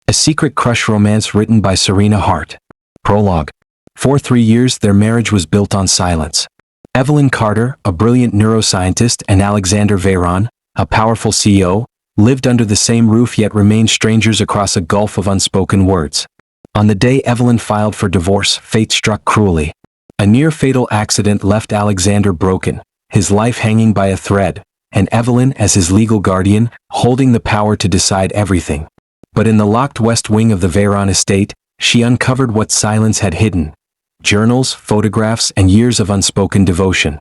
A secret crush romance written by Serena Hart. Prologue. For 3 years their marriage was built on silence. Evelyn Carter, a brilliant neuroscientist, and Alexander Veyron, a powerful CEO, lived under the same roof yet remained strangers across a gulf of unspoken words. On the day Evelyn filed for divorce, fate struck cruelly. A near-fatal accident left Alexander broken, his life hanging by a thread, and Evelyn, as his legal guardian, holding the power to decide everything. But in the locked west wing of the Veyron estate, she uncovered what silence had hidden: journals, photographs, and years of unspoken devotion.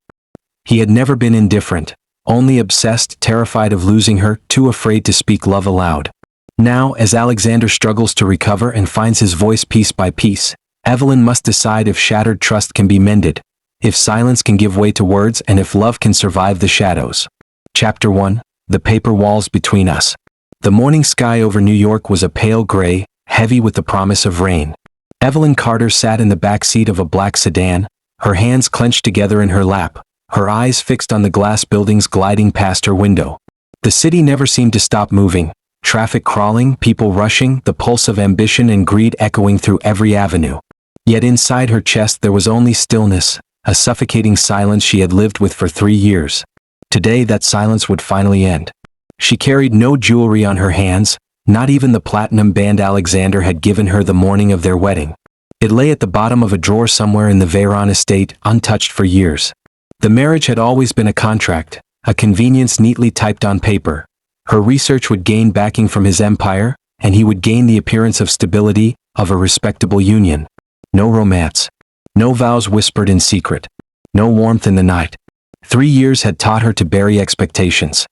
He had never been indifferent, only obsessed, terrified of losing her, too afraid to speak love aloud. Now, as Alexander struggles to recover and finds his voice piece by piece, Evelyn must decide if shattered trust can be mended, if silence can give way to words, and if love can survive the shadows. Chapter 1. The Paper Walls Between Us. The morning sky over New York was a pale gray, heavy with the promise of rain. Evelyn Carter sat in the back seat of a black sedan, her hands clenched together in her lap, her eyes fixed on the glass buildings gliding past her window. The city never seemed to stop moving, traffic crawling, people rushing, the pulse of ambition and greed echoing through every avenue. Yet inside her chest there was only stillness, a suffocating silence she had lived with for 3 years. Today that silence would finally end. She carried no jewelry on her hands, not even the platinum band Alexander had given her the morning of their wedding. It lay at the bottom of a drawer somewhere in the Veyron estate, untouched for years. The marriage had always been a contract, a convenience neatly typed on paper. Her research would gain backing from his empire, and he would gain the appearance of stability, of a respectable union. No romance. No vows whispered in secret. No warmth in the night. 3 years had taught her to bury expectations.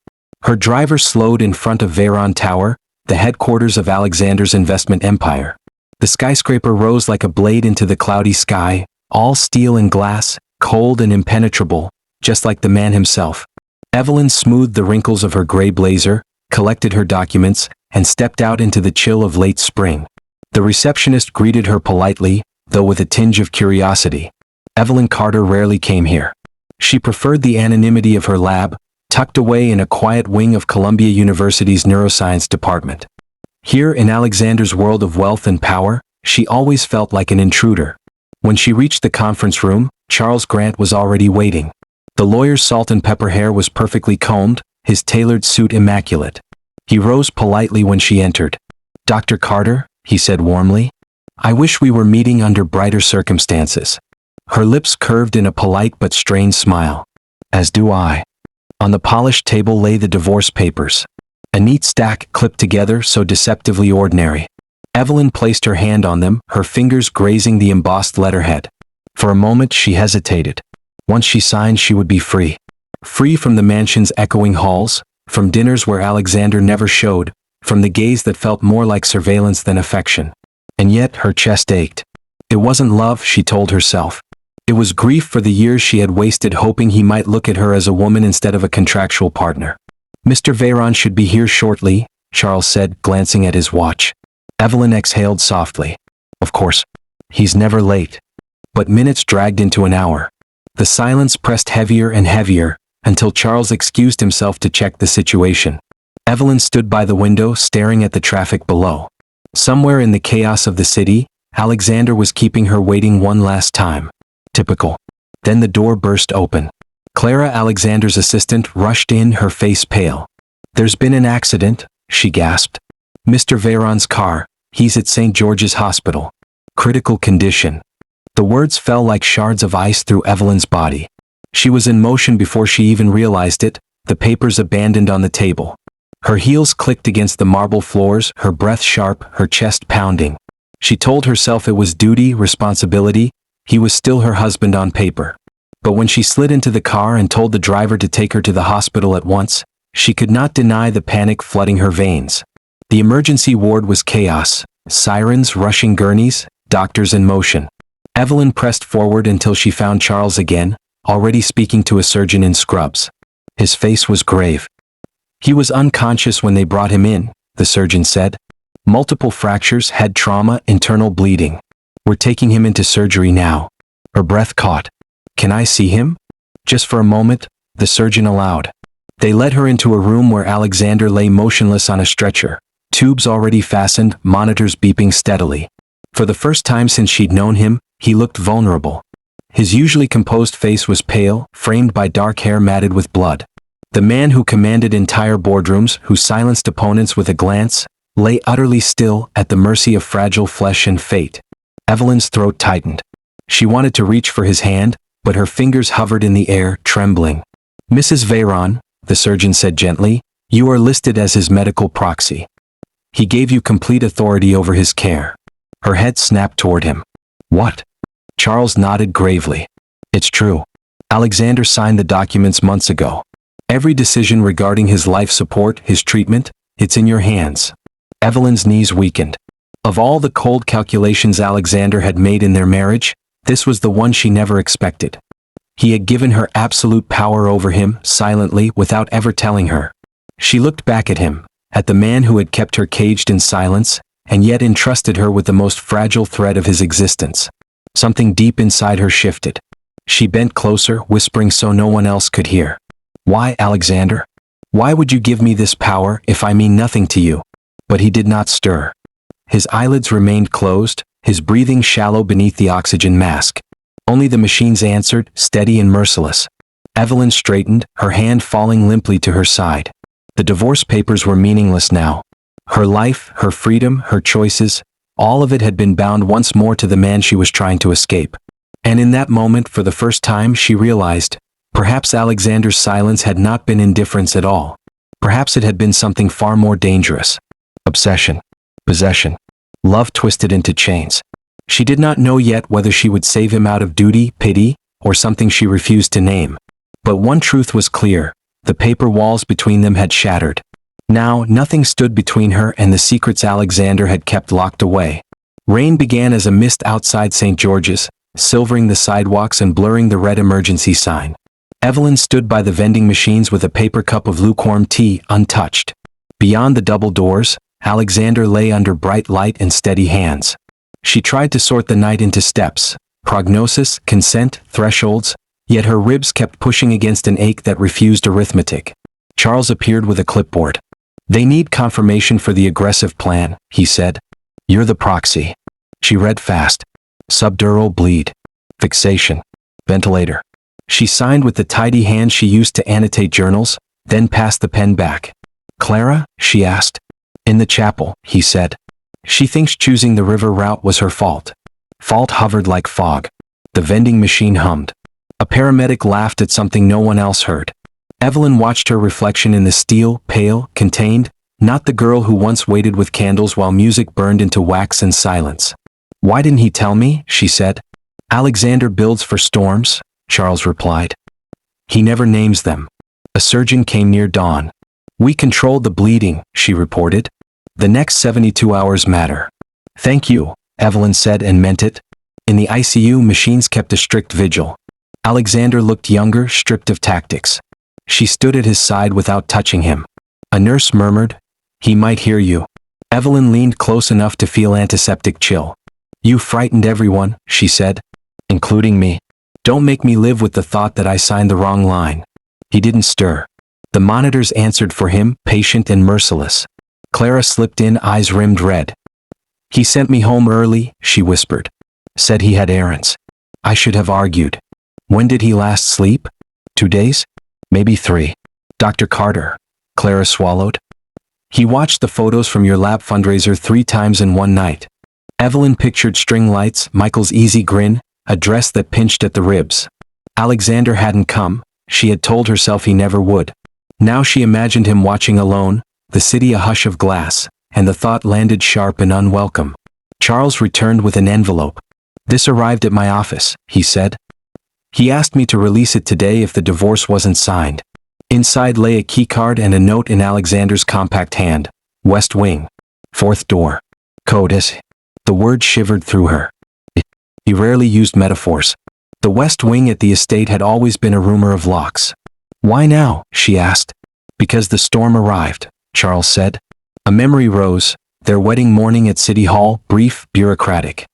Her driver slowed in front of Veyron Tower, the headquarters of Alexander's investment empire. The skyscraper rose like a blade into the cloudy sky, all steel and glass, cold and impenetrable, just like the man himself. Evelyn smoothed the wrinkles of her gray blazer, collected her documents, and stepped out into the chill of late spring. The receptionist greeted her politely, though with a tinge of curiosity. Evelyn Carter rarely came here. She preferred the anonymity of her lab, tucked away in a quiet wing of Columbia University's neuroscience department. Here in Alexander's world of wealth and power, she always felt like an intruder. When she reached the conference room, Charles Grant was already waiting. The lawyer's salt and pepper hair was perfectly combed, his tailored suit immaculate. He rose politely when she entered. "Dr. Carter," he said warmly, "I wish we were meeting under brighter circumstances." Her lips curved in a polite but strained smile. "As do I." On the polished table lay the divorce papers. A neat stack clipped together, so deceptively ordinary. Evelyn placed her hand on them, her fingers grazing the embossed letterhead. For a moment she hesitated. Once she signed, she would be free. Free from the mansion's echoing halls, from dinners where Alexander never showed, from the gaze that felt more like surveillance than affection. And yet her chest ached. It wasn't love, she told herself. It was grief for the years she had wasted hoping he might look at her as a woman instead of a contractual partner. "Mr. Veyron should be here shortly," Charles said, glancing at his watch. Evelyn exhaled softly. Of course. He's never late. But minutes dragged into an hour. The silence pressed heavier and heavier, until Charles excused himself to check the situation. Evelyn stood by the window, staring at the traffic below. Somewhere in the chaos of the city, Alexander was keeping her waiting one last time. Typical. Then the door burst open. Clara, Alexander's assistant, rushed in, her face pale. "There's been an accident," she gasped. "Mr. Veyron's car, he's at St. George's Hospital. Critical condition." The words fell like shards of ice through Evelyn's body. She was in motion before she even realized it, the papers abandoned on the table. Her heels clicked against the marble floors, her breath sharp, her chest pounding. She told herself it was duty, responsibility. He was still her husband on paper. But when she slid into the car and told the driver to take her to the hospital at once, she could not deny the panic flooding her veins. The emergency ward was chaos, sirens, rushing gurneys, doctors in motion. Evelyn pressed forward until she found Charles again, already speaking to a surgeon in scrubs. His face was grave. "He was unconscious when they brought him in," the surgeon said. "Multiple fractures, head trauma, internal bleeding. We're taking him into surgery now." Her breath caught. "Can I see him?" "Just for a moment," the surgeon allowed. They led her into a room where Alexander lay motionless on a stretcher. Tubes already fastened, monitors beeping steadily. For the first time since she'd known him, he looked vulnerable. His usually composed face was pale, framed by dark hair matted with blood. The man who commanded entire boardrooms, who silenced opponents with a glance, lay utterly still, at the mercy of fragile flesh and fate. Evelyn's throat tightened. She wanted to reach for his hand, but her fingers hovered in the air, trembling. "Mrs. Veyron," the surgeon said gently, "you are listed as his medical proxy. He gave you complete authority over his care." Her head snapped toward him. "What?" Charles nodded gravely. "It's true. Alexander signed the documents months ago. Every decision regarding his life support, his treatment, it's in your hands." Evelyn's knees weakened. Of all the cold calculations Alexander had made in their marriage, this was the one she never expected. He had given her absolute power over him, silently, without ever telling her. She looked back at him, at the man who had kept her caged in silence, and yet entrusted her with the most fragile thread of his existence. Something deep inside her shifted. She bent closer, whispering so no one else could hear. "Why, Alexander? Why would you give me this power if I mean nothing to you?" But he did not stir. His eyelids remained closed, his breathing shallow beneath the oxygen mask. Only the machines answered, steady and merciless. Evelyn straightened, her hand falling limply to her side. The divorce papers were meaningless now. Her life, her freedom, her choices, all of it had been bound once more to the man she was trying to escape. And in that moment, for the first time, she realized, perhaps Alexander's silence had not been indifference at all. Perhaps it had been something far more dangerous. Obsession. Possession. Love twisted into chains. She did not know yet whether she would save him out of duty, pity, or something she refused to name. But one truth was clear. The paper walls between them had shattered. Now, nothing stood between her and the secrets Alexander had kept locked away. Rain began as a mist outside St. George's, silvering the sidewalks and blurring the red emergency sign. Evelyn stood by the vending machines with a paper cup of lukewarm tea, untouched. Beyond the double doors, Alexander lay under bright light and steady hands. She tried to sort the night into steps, prognosis, consent, thresholds, yet her ribs kept pushing against an ache that refused arithmetic. Charles appeared with a clipboard. "They need confirmation for the aggressive plan," he said. "You're the proxy." She read fast. "Subdural bleed. Fixation. Ventilator." She signed with the tidy hand she used to annotate journals, then passed the pen back. "Clara?" she asked. "In the chapel," he said. "She thinks choosing the river route was her fault." Fault hovered like fog. The vending machine hummed. A paramedic laughed at something no one else heard. Evelyn watched her reflection in the steel, pale, contained, not the girl who once waited with candles while music burned into wax and silence. "Why didn't he tell me?" she said. "Alexander builds for storms," Charles replied. "He never names them." A surgeon came near dawn. "We controlled the bleeding," she reported. "The next 72 hours matter." "Thank you," Evelyn said and meant it. In the ICU, machines kept a strict vigil. Alexander looked younger, stripped of tactics. She stood at his side without touching him. A nurse murmured, "He might hear you." Evelyn leaned close enough to feel antiseptic chill. "You frightened everyone," she said, "including me. Don't make me live with the thought that I signed the wrong line." He didn't stir. The monitors answered for him, patient and merciless. Clara slipped in, eyes rimmed red. "He sent me home early," she whispered. "Said he had errands." I should have argued. "When did he last sleep?" 2 days? Maybe 3. "Dr. Carter," Clara swallowed. "He watched the photos from your lab fundraiser 3 times in one night." Evelyn pictured string lights, Michael's easy grin, a dress that pinched at the ribs. Alexander hadn't come. She had told herself he never would. Now she imagined him watching alone, the city a hush of glass, and the thought landed sharp and unwelcome. Charles returned with an envelope. "This arrived at my office," he said. He asked me to release it today if the divorce wasn't signed. Inside lay a keycard and a note in Alexander's compact hand. "West Wing. 4th door. Code S." The word shivered through her. He rarely used metaphors. The West Wing at the estate had always been a rumor of locks. "Why now?" she asked. "Because the storm arrived," Charles said. A memory rose, their wedding morning at City Hall, brief, bureaucratic.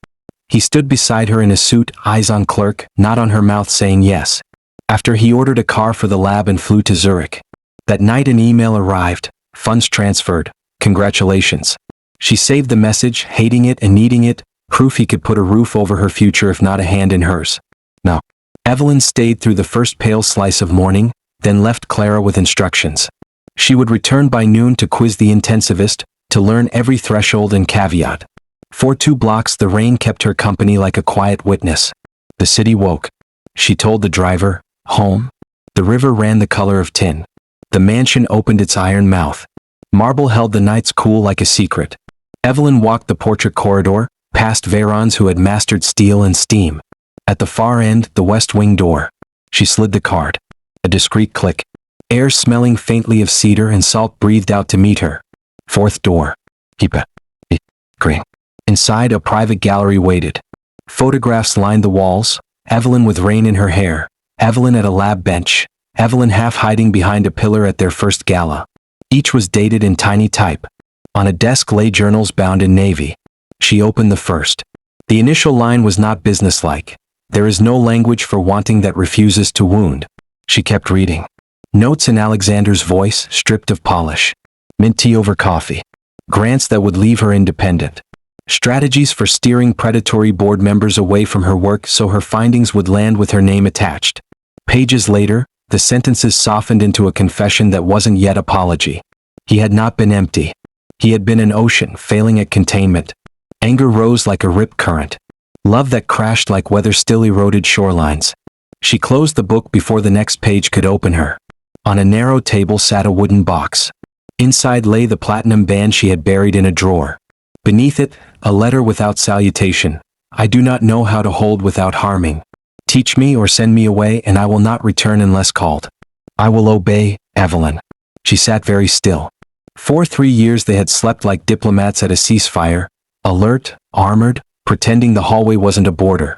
He stood beside her in a suit, eyes on clerk, not on her mouth, saying yes. After he ordered a car for the lab and flew to Zurich. That night an email arrived, funds transferred, Congratulations. She saved the message, hating it and needing it, proof he could put a roof over her future if not a hand in hers. No. Evelyn stayed through the first pale slice of morning, then left Clara with instructions. She would return by noon to quiz the intensivist, to learn every threshold and caveat. For 2 blocks the rain kept her company like a quiet witness. The city woke. She told the driver, home. The river ran the color of tin. The mansion opened its iron mouth. Marble held the nights cool like a secret. Evelyn walked the portrait corridor, past Veyrons who had mastered steel and steam. At the far end, the west wing door. She slid the card. A discreet click. Air smelling faintly of cedar and salt breathed out to meet her. 4th door. Keep it. Green. Inside, a private gallery waited. Photographs lined the walls, Evelyn with rain in her hair, Evelyn at a lab bench, Evelyn half hiding behind a pillar at their first gala. Each was dated in tiny type. On a desk lay journals bound in navy. She opened the first. The initial line was not businesslike. There is no language for wanting that refuses to wound. She kept reading. Notes in Alexander's voice, stripped of polish. Mint tea over coffee. Grants that would leave her independent. Strategies for steering predatory board members away from her work so her findings would land with her name attached. Pages later, the sentences softened into a confession that wasn't yet apology. He had not been empty. He had been an ocean failing at containment. Anger rose like a rip current. Love that crashed like weather still eroded shorelines. She closed the book before the next page could open her. On a narrow table sat a wooden box. Inside lay the platinum band she had buried in a drawer. Beneath it, a letter without salutation. I do not know how to hold without harming. Teach me or send me away and I will not return unless called. I will obey, Evelyn. She sat very still. For 3 years they had slept like diplomats at a ceasefire, alert, armored, pretending the hallway wasn't a border.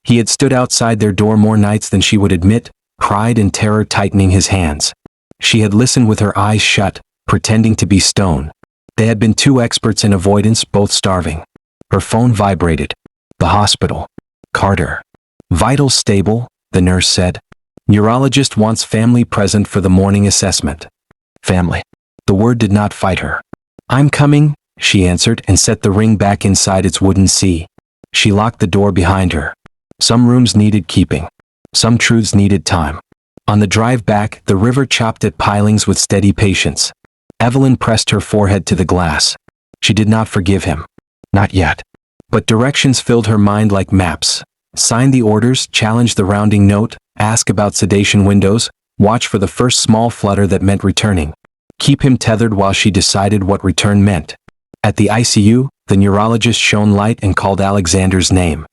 He had stood outside their door more nights than she would admit, pride and terror tightening his hands. She had listened with her eyes shut, pretending to be stone. They had been 2 experts in avoidance, both starving. Her phone vibrated. The hospital. Carter. Vitals stable, the nurse said. Neurologist wants family present for the morning assessment. Family. The word did not fight her. I'm coming, she answered and set the ring back inside its wooden C. She locked the door behind her. Some rooms needed keeping. Some truths needed time. On the drive back, the river chopped at pilings with steady patience. Evelyn pressed her forehead to the glass. She did not forgive him. Not yet. But directions filled her mind like maps. Sign the orders, challenge the rounding note, ask about sedation windows, watch for the first small flutter that meant returning. Keep him tethered while she decided what return meant. At the ICU, the neurologist shone light and called Alexander's name.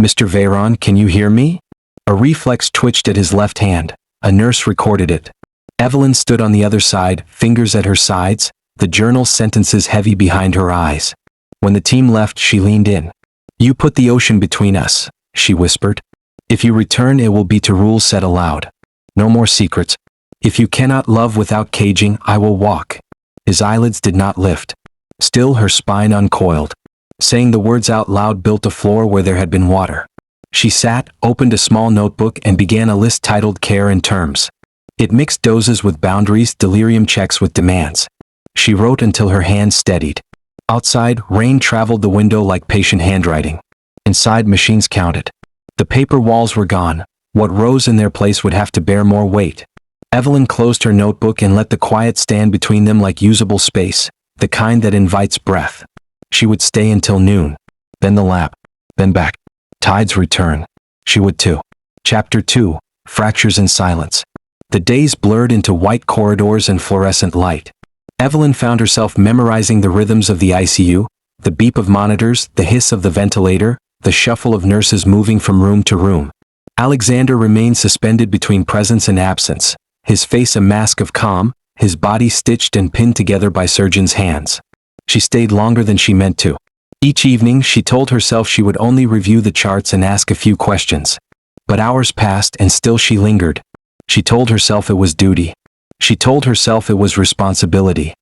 Mr. Veyron, can you hear me? A reflex twitched at his left hand. A nurse recorded it. Evelyn stood on the other side, fingers at her sides, the journal sentences heavy behind her eyes. When the team left, she leaned in. You put the ocean between us, she whispered. If you return, it will be to rules said aloud. No more secrets. If you cannot love without caging, I will walk. His eyelids did not lift. Still, her spine uncoiled. Saying the words out loud built a floor where there had been water. She sat, opened a small notebook and began a list titled Care and Terms. It mixed doses with boundaries, delirium checks with demands. She wrote until her hand steadied. Outside, rain traveled the window like patient handwriting. Inside, machines counted. The paper walls were gone. What rose in their place would have to bear more weight. Evelyn closed her notebook and let the quiet stand between them like usable space, the kind that invites breath. She would stay until noon. Then the lab. Then back. Tides return. She would too. Chapter 2. Fractures in Silence. The days blurred into white corridors and fluorescent light. Evelyn found herself memorizing the rhythms of the ICU, the beep of monitors, the hiss of the ventilator, the shuffle of nurses moving from room to room. Alexander remained suspended between presence and absence, his face a mask of calm, his body stitched and pinned together by surgeons' hands. She stayed longer than she meant to. Each evening, she told herself she would only review the charts and ask a few questions. But hours passed and still she lingered. She told herself it was duty. She told herself it was responsibility.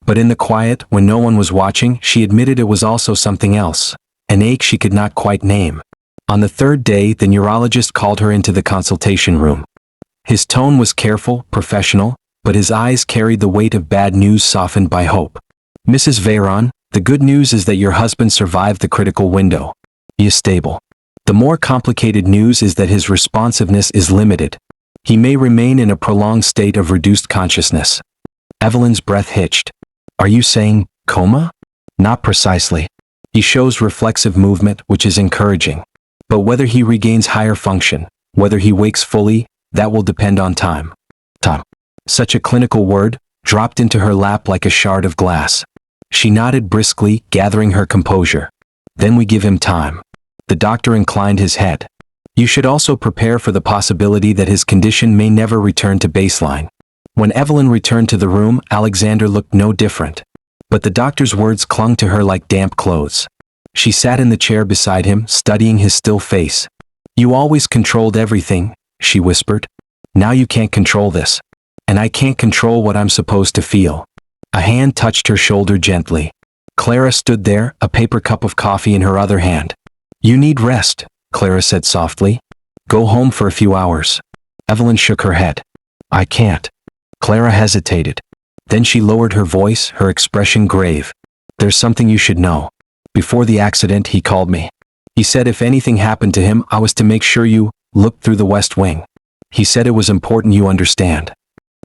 But in the quiet, when no one was watching, she admitted it was also something else, an ache she could not quite name. On the 3rd day, the neurologist called her into the consultation room. His tone was careful, professional, but his eyes carried the weight of bad news softened by hope. Mrs. Veyron, the good news is that your husband survived the critical window. He is stable. The more complicated news is that his responsiveness is limited. He may remain in a prolonged state of reduced consciousness. Evelyn's breath hitched. Are you saying coma? Not precisely. He shows reflexive movement, which is encouraging. But whether he regains higher function, whether he wakes fully, that will depend on time. Time. Such a clinical word, dropped into her lap like a shard of glass. She nodded briskly, gathering her composure. Then we give him time. The doctor inclined his head. You should also prepare for the possibility that his condition may never return to baseline. When Evelyn returned to the room, Alexander looked no different. But the doctor's words clung to her like damp clothes. She sat in the chair beside him, studying his still face. You always controlled everything, she whispered. Now you can't control this. And I can't control what I'm supposed to feel. A hand touched her shoulder gently. Clara stood there, a paper cup of coffee in her other hand. You need rest, Clara said softly. Go home for a few hours. Evelyn shook her head. I can't. Clara hesitated. Then she lowered her voice, her expression grave. There's something you should know. Before the accident, he called me. He said if anything happened to him, I was to make sure you looked through the West Wing. He said it was important you understand.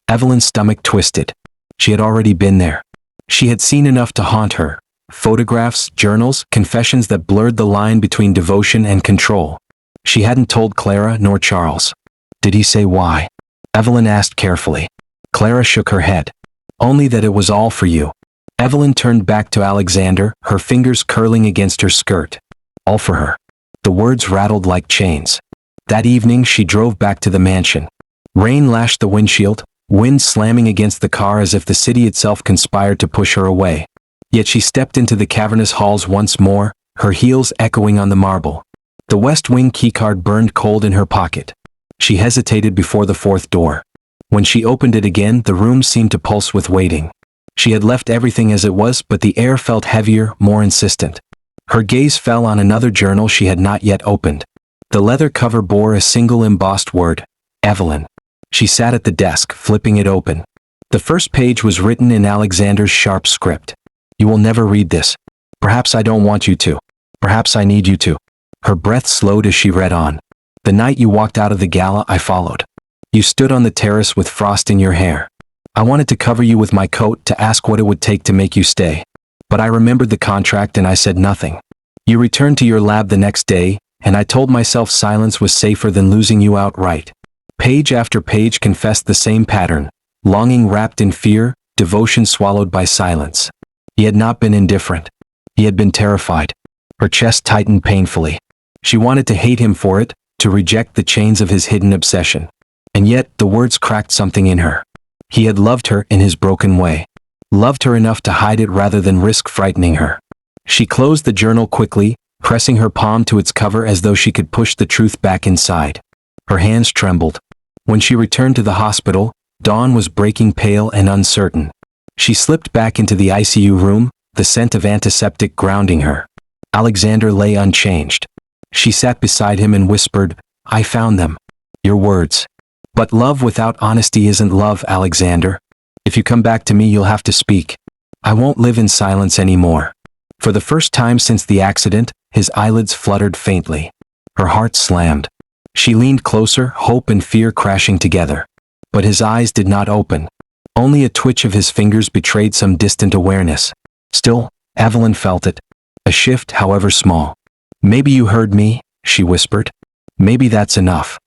Evelyn's stomach twisted. She had already been there. She had seen enough to haunt her. Photographs, journals, confessions that blurred the line between devotion and control. She hadn't told Clara nor Charles. Did he say why? Evelyn asked carefully. Clara shook her head. Only that it was all for you. Evelyn turned back to Alexander, her fingers curling against her skirt. All for her. The words rattled like chains. That evening she drove back to the mansion. Rain lashed the windshield, wind slamming against the car as if the city itself conspired to push her away. Yet she stepped into the cavernous halls once more, her heels echoing on the marble. The West Wing keycard burned cold in her pocket. She hesitated before the fourth door. When she opened it again, the room seemed to pulse with waiting. She had left everything as it was, but the air felt heavier, more insistent. Her gaze fell on another journal she had not yet opened. The leather cover bore a single embossed word, Evelyn. She sat at the desk, flipping it open. The first page was written in Alexander's sharp script. You will never read this. Perhaps I don't want you to. Perhaps I need you to. Her breath slowed as she read on. The night you walked out of the gala, I followed. You stood on the terrace with frost in your hair. I wanted to cover you with my coat to ask what it would take to make you stay. But I remembered the contract and I said nothing. You returned to your lab the next day, and I told myself silence was safer than losing you outright. Page after page confessed the same pattern, longing wrapped in fear, devotion swallowed by silence. He had not been indifferent. He had been terrified. Her chest tightened painfully. She wanted to hate him for it, to reject the chains of his hidden obsession. And yet, the words cracked something in her. He had loved her in his broken way. Loved her enough to hide it rather than risk frightening her. She closed the journal quickly, pressing her palm to its cover as though she could push the truth back inside. Her hands trembled. When she returned to the hospital, dawn was breaking pale and uncertain. She slipped back into the ICU room, the scent of antiseptic grounding her. Alexander lay unchanged. She sat beside him and whispered, I found them. Your words. But love without honesty isn't love, Alexander. If you come back to me, you'll have to speak. I won't live in silence anymore. For the first time since the accident, his eyelids fluttered faintly. Her heart slammed. She leaned closer, hope and fear crashing together. But his eyes did not open. Only a twitch of his fingers betrayed some distant awareness. Still, Evelyn felt it. A shift, however small. Maybe you heard me, she whispered. Maybe that's enough.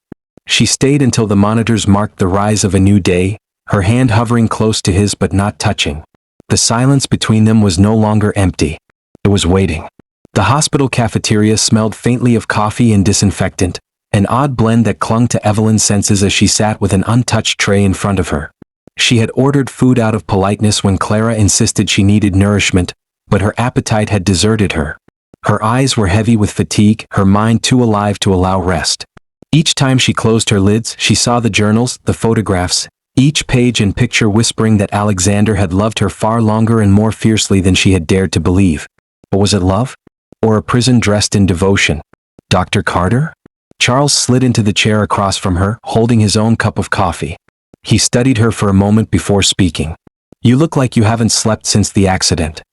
She stayed until the monitors marked the rise of a new day, her hand hovering close to his but not touching. The silence between them was no longer empty. It was waiting. The hospital cafeteria smelled faintly of coffee and disinfectant, an odd blend that clung to Evelyn's senses as she sat with an untouched tray in front of her. She had ordered food out of politeness when Clara insisted she needed nourishment, but her appetite had deserted her. Her eyes were heavy with fatigue, her mind too alive to allow rest. Each time she closed her lids, she saw the journals, the photographs, each page and picture whispering that Alexander had loved her far longer and more fiercely than she had dared to believe. But was it love? Or a prison dressed in devotion? Dr. Carter? Charles slid into the chair across from her, holding his own cup of coffee. He studied her for a moment before speaking. You look like you haven't slept since the accident.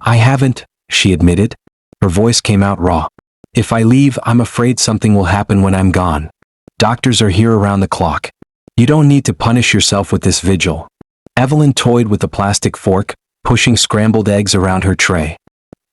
I haven't, she admitted. Her voice came out raw. If I leave, I'm afraid something will happen when I'm gone. Doctors are here around the clock. You don't need to punish yourself with this vigil. Evelyn toyed with a plastic fork, pushing scrambled eggs around her tray.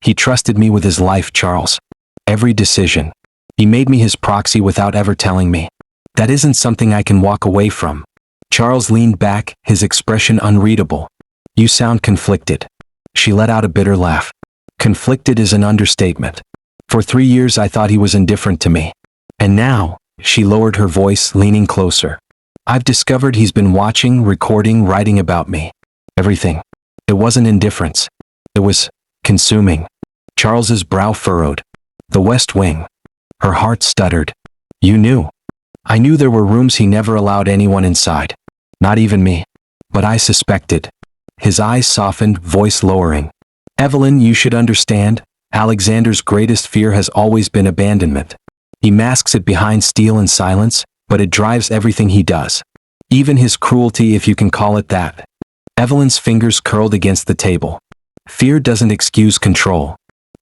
He trusted me with his life, Charles. Every decision. He made me his proxy without ever telling me. That isn't something I can walk away from. Charles leaned back, his expression unreadable. You sound conflicted. She let out a bitter laugh. Conflicted is an understatement. For 3 years I thought he was indifferent to me. And now, she lowered her voice, leaning closer. I've discovered he's been watching, recording, writing about me. Everything. It wasn't indifference. It was consuming. Charles's brow furrowed. The West Wing. Her heart stuttered. You knew. I knew there were rooms he never allowed anyone inside. Not even me. But I suspected. His eyes softened, voice lowering. Evelyn, you should understand, Alexander's greatest fear has always been abandonment. He masks it behind steel and silence, but it drives everything he does. Even his cruelty, if you can call it that. Evelyn's fingers curled against the table. Fear doesn't excuse control.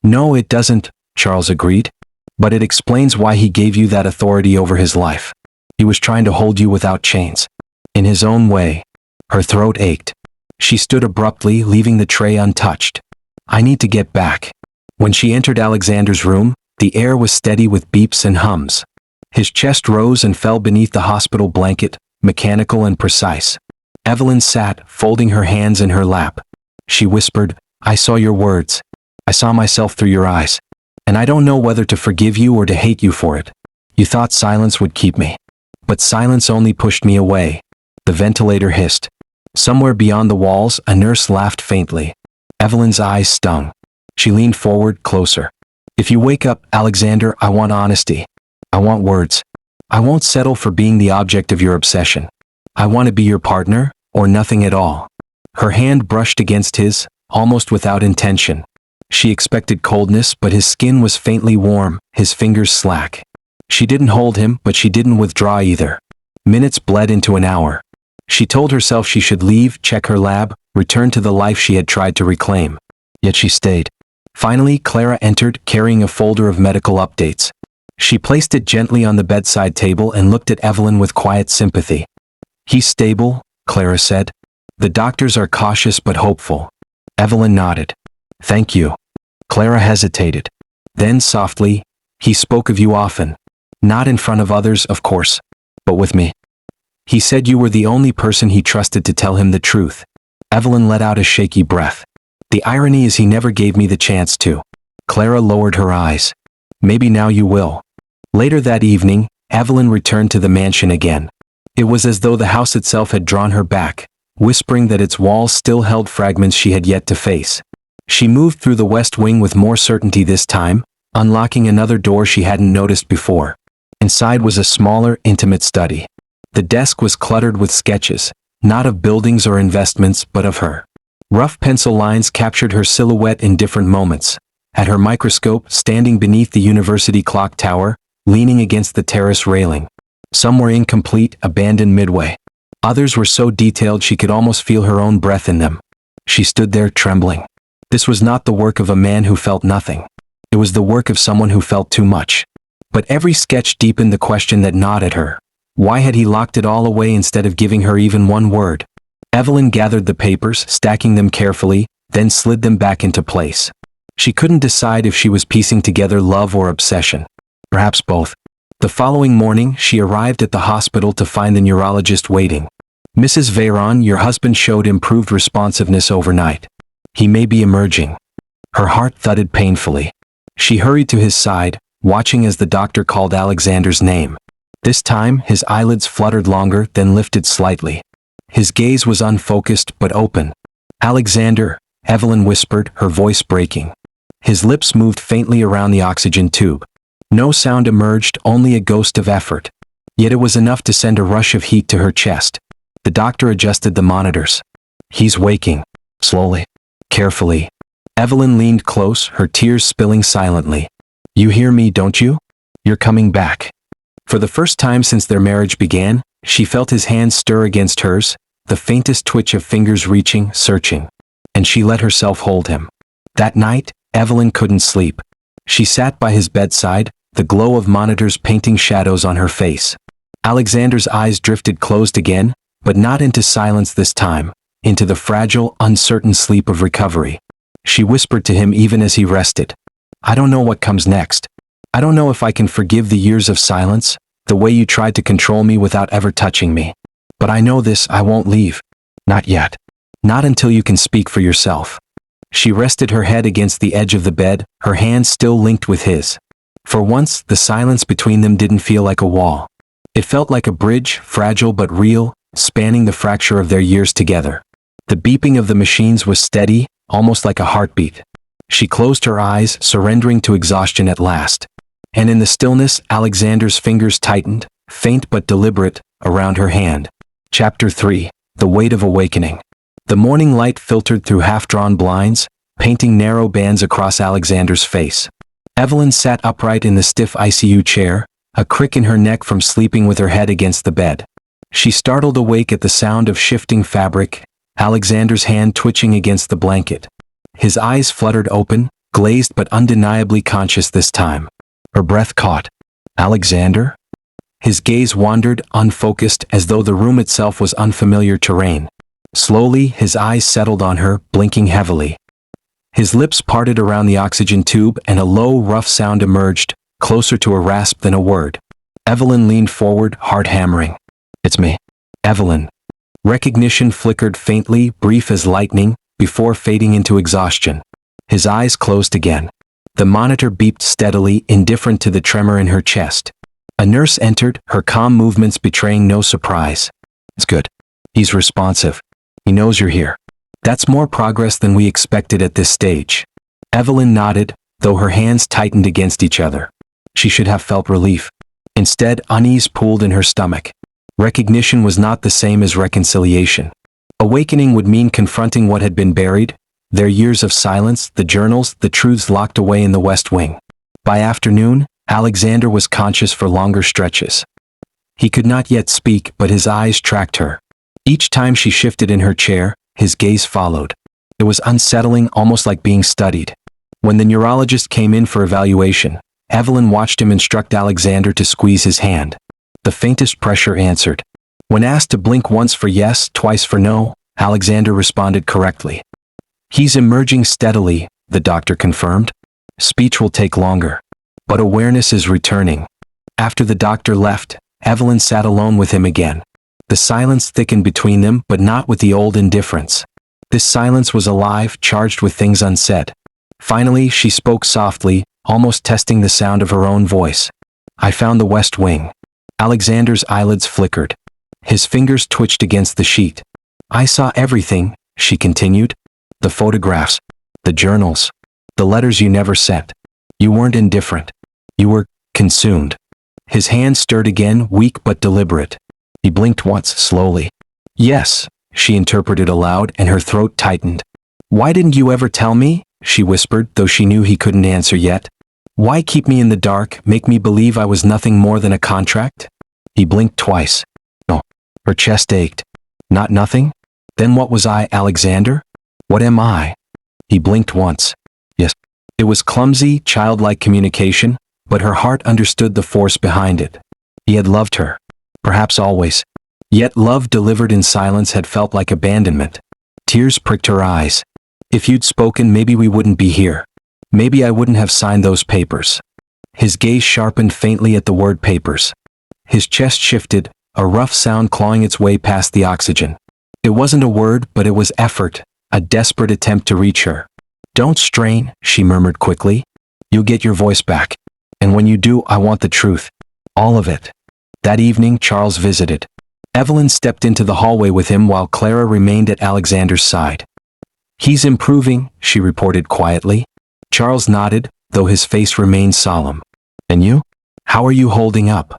No, it doesn't, Charles agreed. But it explains why he gave you that authority over his life. He was trying to hold you without chains. In his own way. Her throat ached. She stood abruptly, leaving the tray untouched. I need to get back. When she entered Alexander's room, the air was steady with beeps and hums. His chest rose and fell beneath the hospital blanket, mechanical and precise. Evelyn sat, folding her hands in her lap. She whispered, I saw your words. I saw myself through your eyes. And I don't know whether to forgive you or to hate you for it. You thought silence would keep me. But silence only pushed me away. The ventilator hissed. Somewhere beyond the walls, a nurse laughed faintly. Evelyn's eyes stung. She leaned forward, closer. If you wake up, Alexander, I want honesty. I want words. I won't settle for being the object of your obsession. I want to be your partner, or nothing at all. Her hand brushed against his, almost without intention. She expected coldness, but his skin was faintly warm, his fingers slack. She didn't hold him, but she didn't withdraw either. Minutes bled into an hour. She told herself she should leave, check her lab, return to the life she had tried to reclaim. Yet she stayed. Finally, Clara entered, carrying a folder of medical updates. She placed it gently on the bedside table and looked at Evelyn with quiet sympathy. He's stable, Clara said. The doctors are cautious but hopeful. Evelyn nodded. Thank you. Clara hesitated. Then softly, he spoke of you often. Not in front of others, of course, but with me. He said you were the only person he trusted to tell him the truth. Evelyn let out a shaky breath. The irony is he never gave me the chance to. Clara lowered her eyes. Maybe now you will. Later that evening, Evelyn returned to the mansion again. It was as though the house itself had drawn her back, whispering that its walls still held fragments she had yet to face. She moved through the West Wing with more certainty this time, unlocking another door she hadn't noticed before. Inside was a smaller, intimate study. The desk was cluttered with sketches, not of buildings or investments, but of her. Rough pencil lines captured her silhouette in different moments. At her microscope, standing beneath the university clock tower, leaning against the terrace railing. Some were incomplete, abandoned midway. Others were so detailed she could almost feel her own breath in them. She stood there trembling. This was not the work of a man who felt nothing. It was the work of someone who felt too much. But every sketch deepened the question that gnawed at her. Why had he locked it all away instead of giving her even one word? Evelyn gathered the papers, stacking them carefully, then slid them back into place. She couldn't decide if she was piecing together love or obsession. Perhaps both. The following morning, she arrived at the hospital to find the neurologist waiting. Mrs. Veyron, your husband showed improved responsiveness overnight. He may be emerging. Her heart thudded painfully. She hurried to his side, watching as the doctor called Alexander's name. This time, his eyelids fluttered longer, then lifted slightly. His gaze was unfocused but open. Alexander, Evelyn whispered, her voice breaking. His lips moved faintly around the oxygen tube. No sound emerged, only a ghost of effort. Yet it was enough to send a rush of heat to her chest. The doctor adjusted the monitors. He's waking. Slowly. Carefully. Evelyn leaned close, her tears spilling silently. You hear me, don't you? You're coming back. For the first time since their marriage began, she felt his hand stir against hers, the faintest twitch of fingers reaching, searching. And she let herself hold him. That night, Evelyn couldn't sleep. She sat by his bedside, the glow of monitors painting shadows on her face. Alexander's eyes drifted closed again, but not into silence this time, into the fragile, uncertain sleep of recovery. She whispered to him even as he rested. I don't know what comes next. I don't know if I can forgive the years of silence, the way you tried to control me without ever touching me. But I know this, I won't leave. Not yet. Not until you can speak for yourself. She rested her head against the edge of the bed, her hands still linked with his. For once, the silence between them didn't feel like a wall. It felt like a bridge, fragile but real, spanning the fracture of their years together. The beeping of the machines was steady, almost like a heartbeat. She closed her eyes, surrendering to exhaustion at last. And in the stillness, Alexander's fingers tightened, faint but deliberate, around her hand. Chapter 3. The Weight of Awakening. The morning light filtered through half-drawn blinds, painting narrow bands across Alexander's face. Evelyn sat upright in the stiff ICU chair, a crick in her neck from sleeping with her head against the bed. She startled awake at the sound of shifting fabric, Alexander's hand twitching against the blanket. His eyes fluttered open, glazed but undeniably conscious this time. Her breath caught. Alexander? His gaze wandered, unfocused, as though the room itself was unfamiliar terrain. Slowly, his eyes settled on her, blinking heavily. His lips parted around the oxygen tube and a low, rough sound emerged, closer to a rasp than a word. Evelyn leaned forward, heart hammering. It's me. Evelyn. Recognition flickered faintly, brief as lightning, before fading into exhaustion. His eyes closed again. The monitor beeped steadily, indifferent to the tremor in her chest. A nurse entered, her calm movements betraying no surprise. It's good. He's responsive. He knows you're here. That's more progress than we expected at this stage. Evelyn nodded, though her hands tightened against each other. She should have felt relief. Instead, unease pooled in her stomach. Recognition was not the same as reconciliation. Awakening would mean confronting what had been buried, their years of silence, the journals, the truths locked away in the West Wing. By afternoon, Alexander was conscious for longer stretches. He could not yet speak, but his eyes tracked her. Each time she shifted in her chair, his gaze followed. It was unsettling, almost like being studied. When the neurologist came in for evaluation, Evelyn watched him instruct Alexander to squeeze his hand. The faintest pressure answered. When asked to blink once for yes, twice for no, Alexander responded correctly. He's emerging steadily, the doctor confirmed. Speech will take longer. But awareness is returning. After the doctor left, Evelyn sat alone with him again. The silence thickened between them, but not with the old indifference. This silence was alive, charged with things unsaid. Finally, she spoke softly, almost testing the sound of her own voice. I found the West Wing. Alexander's eyelids flickered. His fingers twitched against the sheet. I saw everything, she continued. The photographs, the journals, the letters you never sent. You weren't indifferent. You were consumed. His hand stirred again, weak but deliberate. He blinked once, slowly. Yes, she interpreted aloud, and her throat tightened. Why didn't you ever tell me? She whispered, though she knew he couldn't answer yet. Why keep me in the dark, make me believe I was nothing more than a contract? He blinked twice. No. Her chest ached. Not nothing? Then what was I, Alexander? What am I? He blinked once. Yes. It was clumsy, childlike communication, but her heart understood the force behind it. He had loved her. Perhaps always. Yet love delivered in silence had felt like abandonment. Tears pricked her eyes. If you'd spoken, maybe we wouldn't be here. Maybe I wouldn't have signed those papers. His gaze sharpened faintly at the word papers. His chest shifted, a rough sound clawing its way past the oxygen. It wasn't a word, but it was effort, a desperate attempt to reach her. Don't strain, she murmured quickly. You'll get your voice back. And when you do, I want the truth. All of it. That evening, Charles visited. Evelyn stepped into the hallway with him while Clara remained at Alexander's side. He's improving, she reported quietly. Charles nodded, though his face remained solemn. And you? How are you holding up?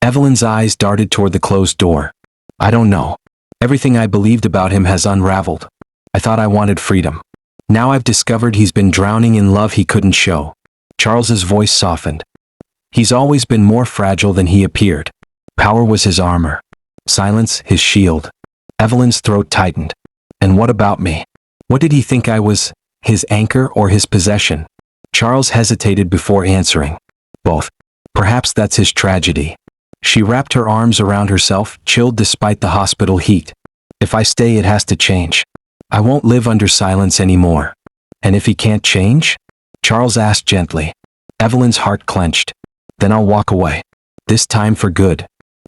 Evelyn's eyes darted toward the closed door. I don't know. Everything I believed about him has unraveled. I thought I wanted freedom. Now I've discovered he's been drowning in love he couldn't show. Charles's voice softened. He's always been more fragile than he appeared. Power was his armor. Silence, his shield. Evelyn's throat tightened. And what about me? What did he think I was? his anchor or his possession? Charles hesitated before answering. Both. Perhaps that's his tragedy. She wrapped her arms around herself, chilled despite the hospital heat. If I stay, it has to change. I won't live under silence anymore. And if he can't change? Charles asked gently. Evelyn's heart clenched. Then I'll walk away. This time for good.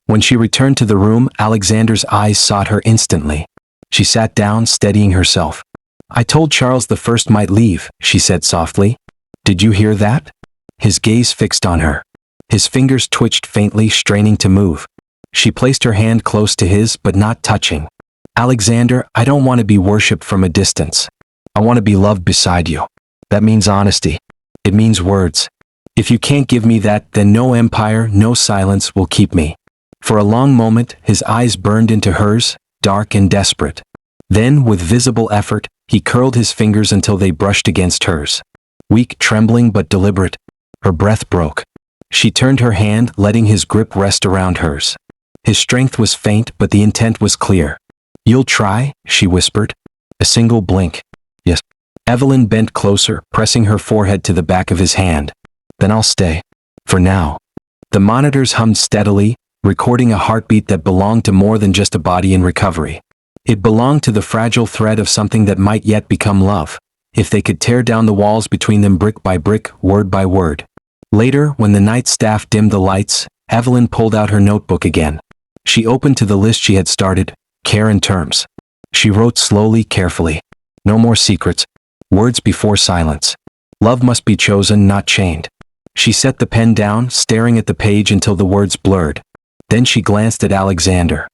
When she returned to the room, Alexander's eyes sought her instantly. She sat down, steadying herself. I told Charles the first might leave, she said softly. Did you hear that? His gaze fixed on her. His fingers twitched faintly, straining to move. She placed her hand close to his, but not touching. Alexander, I don't want to be worshipped from a distance. I want to be loved beside you. That means honesty. It means words. If you can't give me that, then no empire, no silence will keep me. For a long moment, his eyes burned into hers, dark and desperate. Then, with visible effort, he curled his fingers until they brushed against hers. Weak, trembling but deliberate. Her breath broke. She turned her hand, letting his grip rest around hers. His strength was faint, but the intent was clear. You'll try, she whispered. A single blink. Yes. Evelyn bent closer, pressing her forehead to the back of his hand. Then I'll stay. For now. The monitors hummed steadily, recording a heartbeat that belonged to more than just a body in recovery. It belonged to the fragile thread of something that might yet become love, if they could tear down the walls between them brick by brick, word by word. Later, when the night staff dimmed the lights, Evelyn pulled out her notebook again. She opened to the list she had started, care and terms. She wrote slowly, carefully. No more secrets. Words before silence. Love must be chosen, not chained. She set the pen down, staring at the page until the words blurred. Then she glanced at Alexander.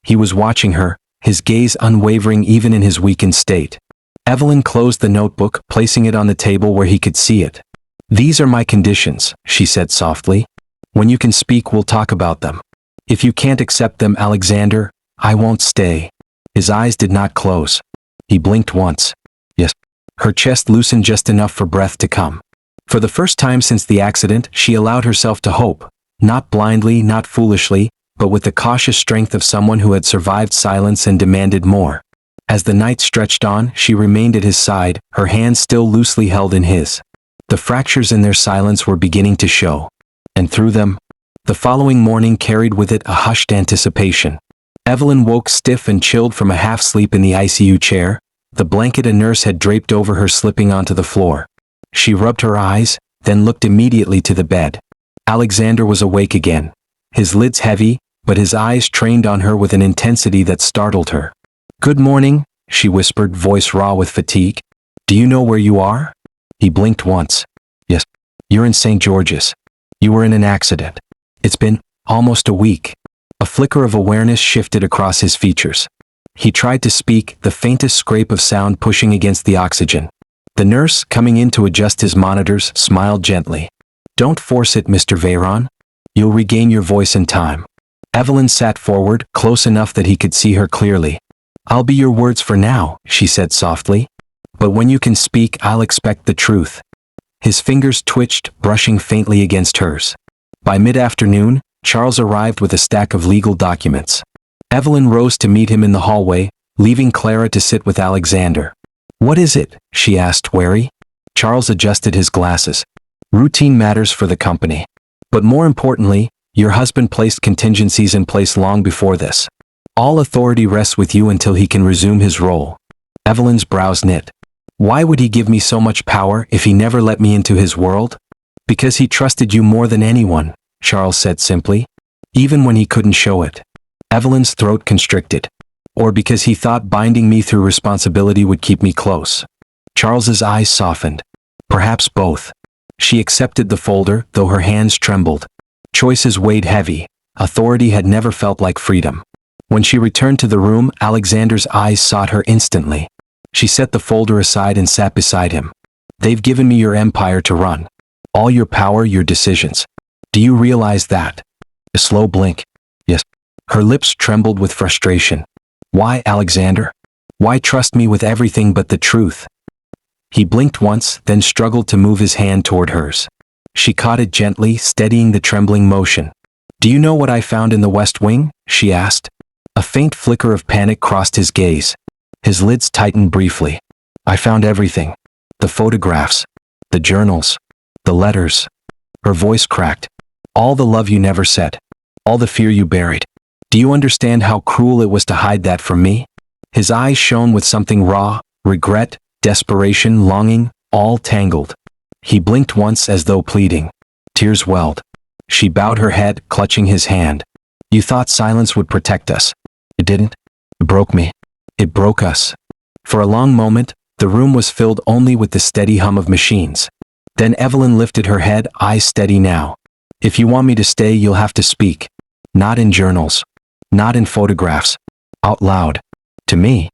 He was watching her, his gaze unwavering even in his weakened state. Evelyn closed the notebook, placing it on the table where he could see it. These are my conditions, she said softly. When you can speak, we'll talk about them. If you can't accept them, Alexander, I won't stay. His eyes did not close. He blinked once. Yes. Her chest loosened just enough for breath to come. For the first time since the accident, she allowed herself to hope. Not blindly, not foolishly, but with the cautious strength of someone who had survived silence and demanded more. As the night stretched on, she remained at his side, her hands still loosely held in his. The fractures in their silence were beginning to show. And through them, the following morning carried with it a hushed anticipation. Evelyn woke stiff and chilled from a half-sleep in the ICU chair, the blanket a nurse had draped over her slipping onto the floor. She rubbed her eyes, then looked immediately to the bed. Alexander was awake again. His lids heavy, but his eyes trained on her with an intensity that startled her. Good morning, she whispered, voice raw with fatigue. Do you know where you are? He blinked once. Yes. You're in St. George's. You were in an accident. It's been almost a week. A flicker of awareness shifted across his features. He tried to speak, the faintest scrape of sound pushing against the oxygen. The nurse, coming in to adjust his monitors, smiled gently. Don't force it, Mr. Veyron. You'll regain your voice in time. Evelyn sat forward, close enough that he could see her clearly. I'll be your words for now, she said softly. But when you can speak, I'll expect the truth. His fingers twitched, brushing faintly against hers. By mid-afternoon, Charles arrived with a stack of legal documents. Evelyn rose to meet him in the hallway, leaving Clara to sit with Alexander. What is it? She asked, wary. Charles adjusted his glasses. Routine matters for the company. But more importantly, your husband placed contingencies in place long before this. All authority rests with you until he can resume his role. Evelyn's brows knit. Why would he give me so much power if he never let me into his world? Because he trusted you more than anyone, Charles said simply. Even when he couldn't show it. Evelyn's throat constricted. Or because he thought binding me through responsibility would keep me close. Charles's eyes softened. Perhaps both. She accepted the folder, though her hands trembled. Choices weighed heavy. Authority had never felt like freedom. When she returned to the room, Alexander's eyes sought her instantly. She set the folder aside and sat beside him. They've given me your empire to run. All your power, your decisions. Do you realize that? A slow blink. Yes. Her lips trembled with frustration. Why, Alexander? Why trust me with everything but the truth? He blinked once, then struggled to move his hand toward hers. She caught it gently, steadying the trembling motion. Do you know what I found in the West Wing? She asked. A faint flicker of panic crossed his gaze. His lids tightened briefly. I found everything. The photographs. The journals. The letters. Her voice cracked. All the love you never said. All the fear you buried. Do you understand how cruel it was to hide that from me? His eyes shone with something raw, regret, desperation, longing, all tangled. He blinked once as though pleading. Tears welled. She bowed her head, clutching his hand. You thought silence would protect us. It didn't. It broke me. It broke us. For a long moment, the room was filled only with the steady hum of machines. Then Evelyn lifted her head, eyes steady now. If you want me to stay, you'll have to speak. Not in journals. Not in photographs. Out loud. To me.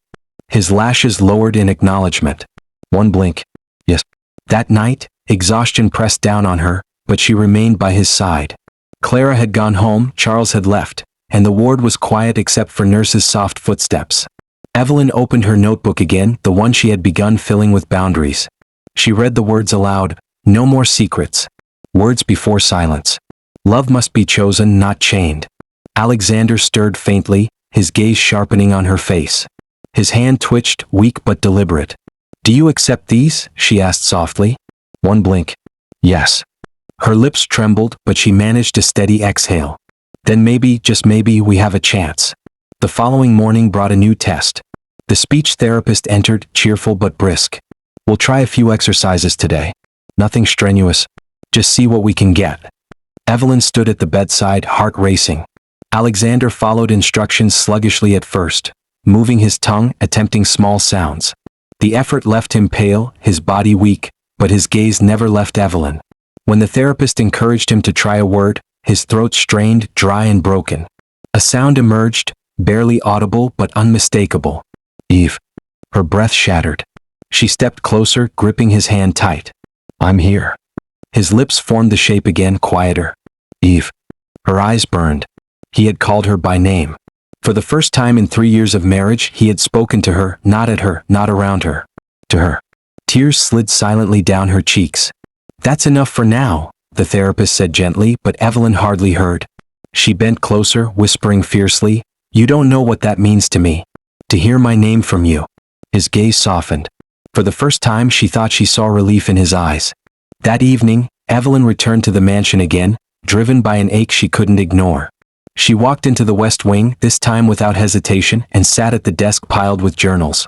His lashes lowered in acknowledgement. One blink. Yes. That night, exhaustion pressed down on her, but she remained by his side. Clara had gone home, Charles had left, and the ward was quiet except for nurses' soft footsteps. Evelyn opened her notebook again, the one she had begun filling with boundaries. She read the words aloud. No more secrets. Words before silence. Love must be chosen, not chained. Alexander stirred faintly, his gaze sharpening on her face. His hand twitched, weak but deliberate. Do you accept these? She asked softly. One blink. Yes. Her lips trembled, but she managed a steady exhale. Then maybe, just maybe, we have a chance. The following morning brought a new test. The speech therapist entered, cheerful but brisk. We'll try a few exercises today. Nothing strenuous. Just see what we can get. Evelyn stood at the bedside, heart racing. Alexander followed instructions sluggishly at first, moving his tongue, attempting small sounds. The effort left him pale, his body weak, but his gaze never left Evelyn. When the therapist encouraged him to try a word, his throat strained, dry and broken. A sound emerged, barely audible but unmistakable. Eve. Her breath shattered. She stepped closer, gripping his hand tight. I'm here. His lips formed the shape again, quieter. Eve. Her eyes burned. He had called her by name. For the first time in 3 years of marriage, he had spoken to her, not at her, not around her. To her. Tears slid silently down her cheeks. That's enough for now, the therapist said gently, but Evelyn hardly heard. She bent closer, whispering fiercely, You don't know what that means to me. To hear my name from you. His gaze softened. For the first time she thought she saw relief in his eyes. That evening, Evelyn returned to the mansion again, driven by an ache she couldn't ignore. She walked into the West Wing, this time without hesitation, and sat at the desk piled with journals.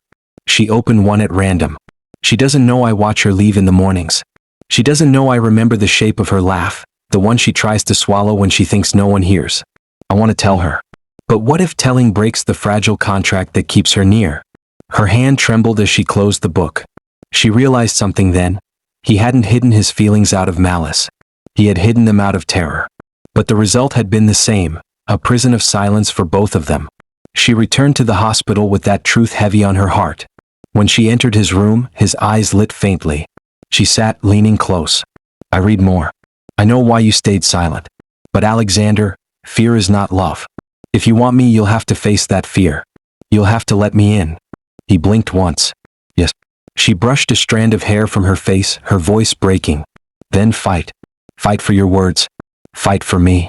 She opened one at random. She doesn't know I watch her leave in the mornings. She doesn't know I remember the shape of her laugh, the one she tries to swallow when she thinks no one hears. I want to tell her. But what if telling breaks the fragile contract that keeps her near? Her hand trembled as she closed the book. She realized something then. He hadn't hidden his feelings out of malice. He had hidden them out of terror. But the result had been the same, a prison of silence for both of them. She returned to the hospital with that truth heavy on her heart. When she entered his room, his eyes lit faintly. She sat, leaning close. I read more. I know why you stayed silent. But Alexander, fear is not love. If you want me, you'll have to face that fear. You'll have to let me in. He blinked once. Yes. She brushed a strand of hair from her face, her voice breaking. Then fight. Fight for your words. Fight for me.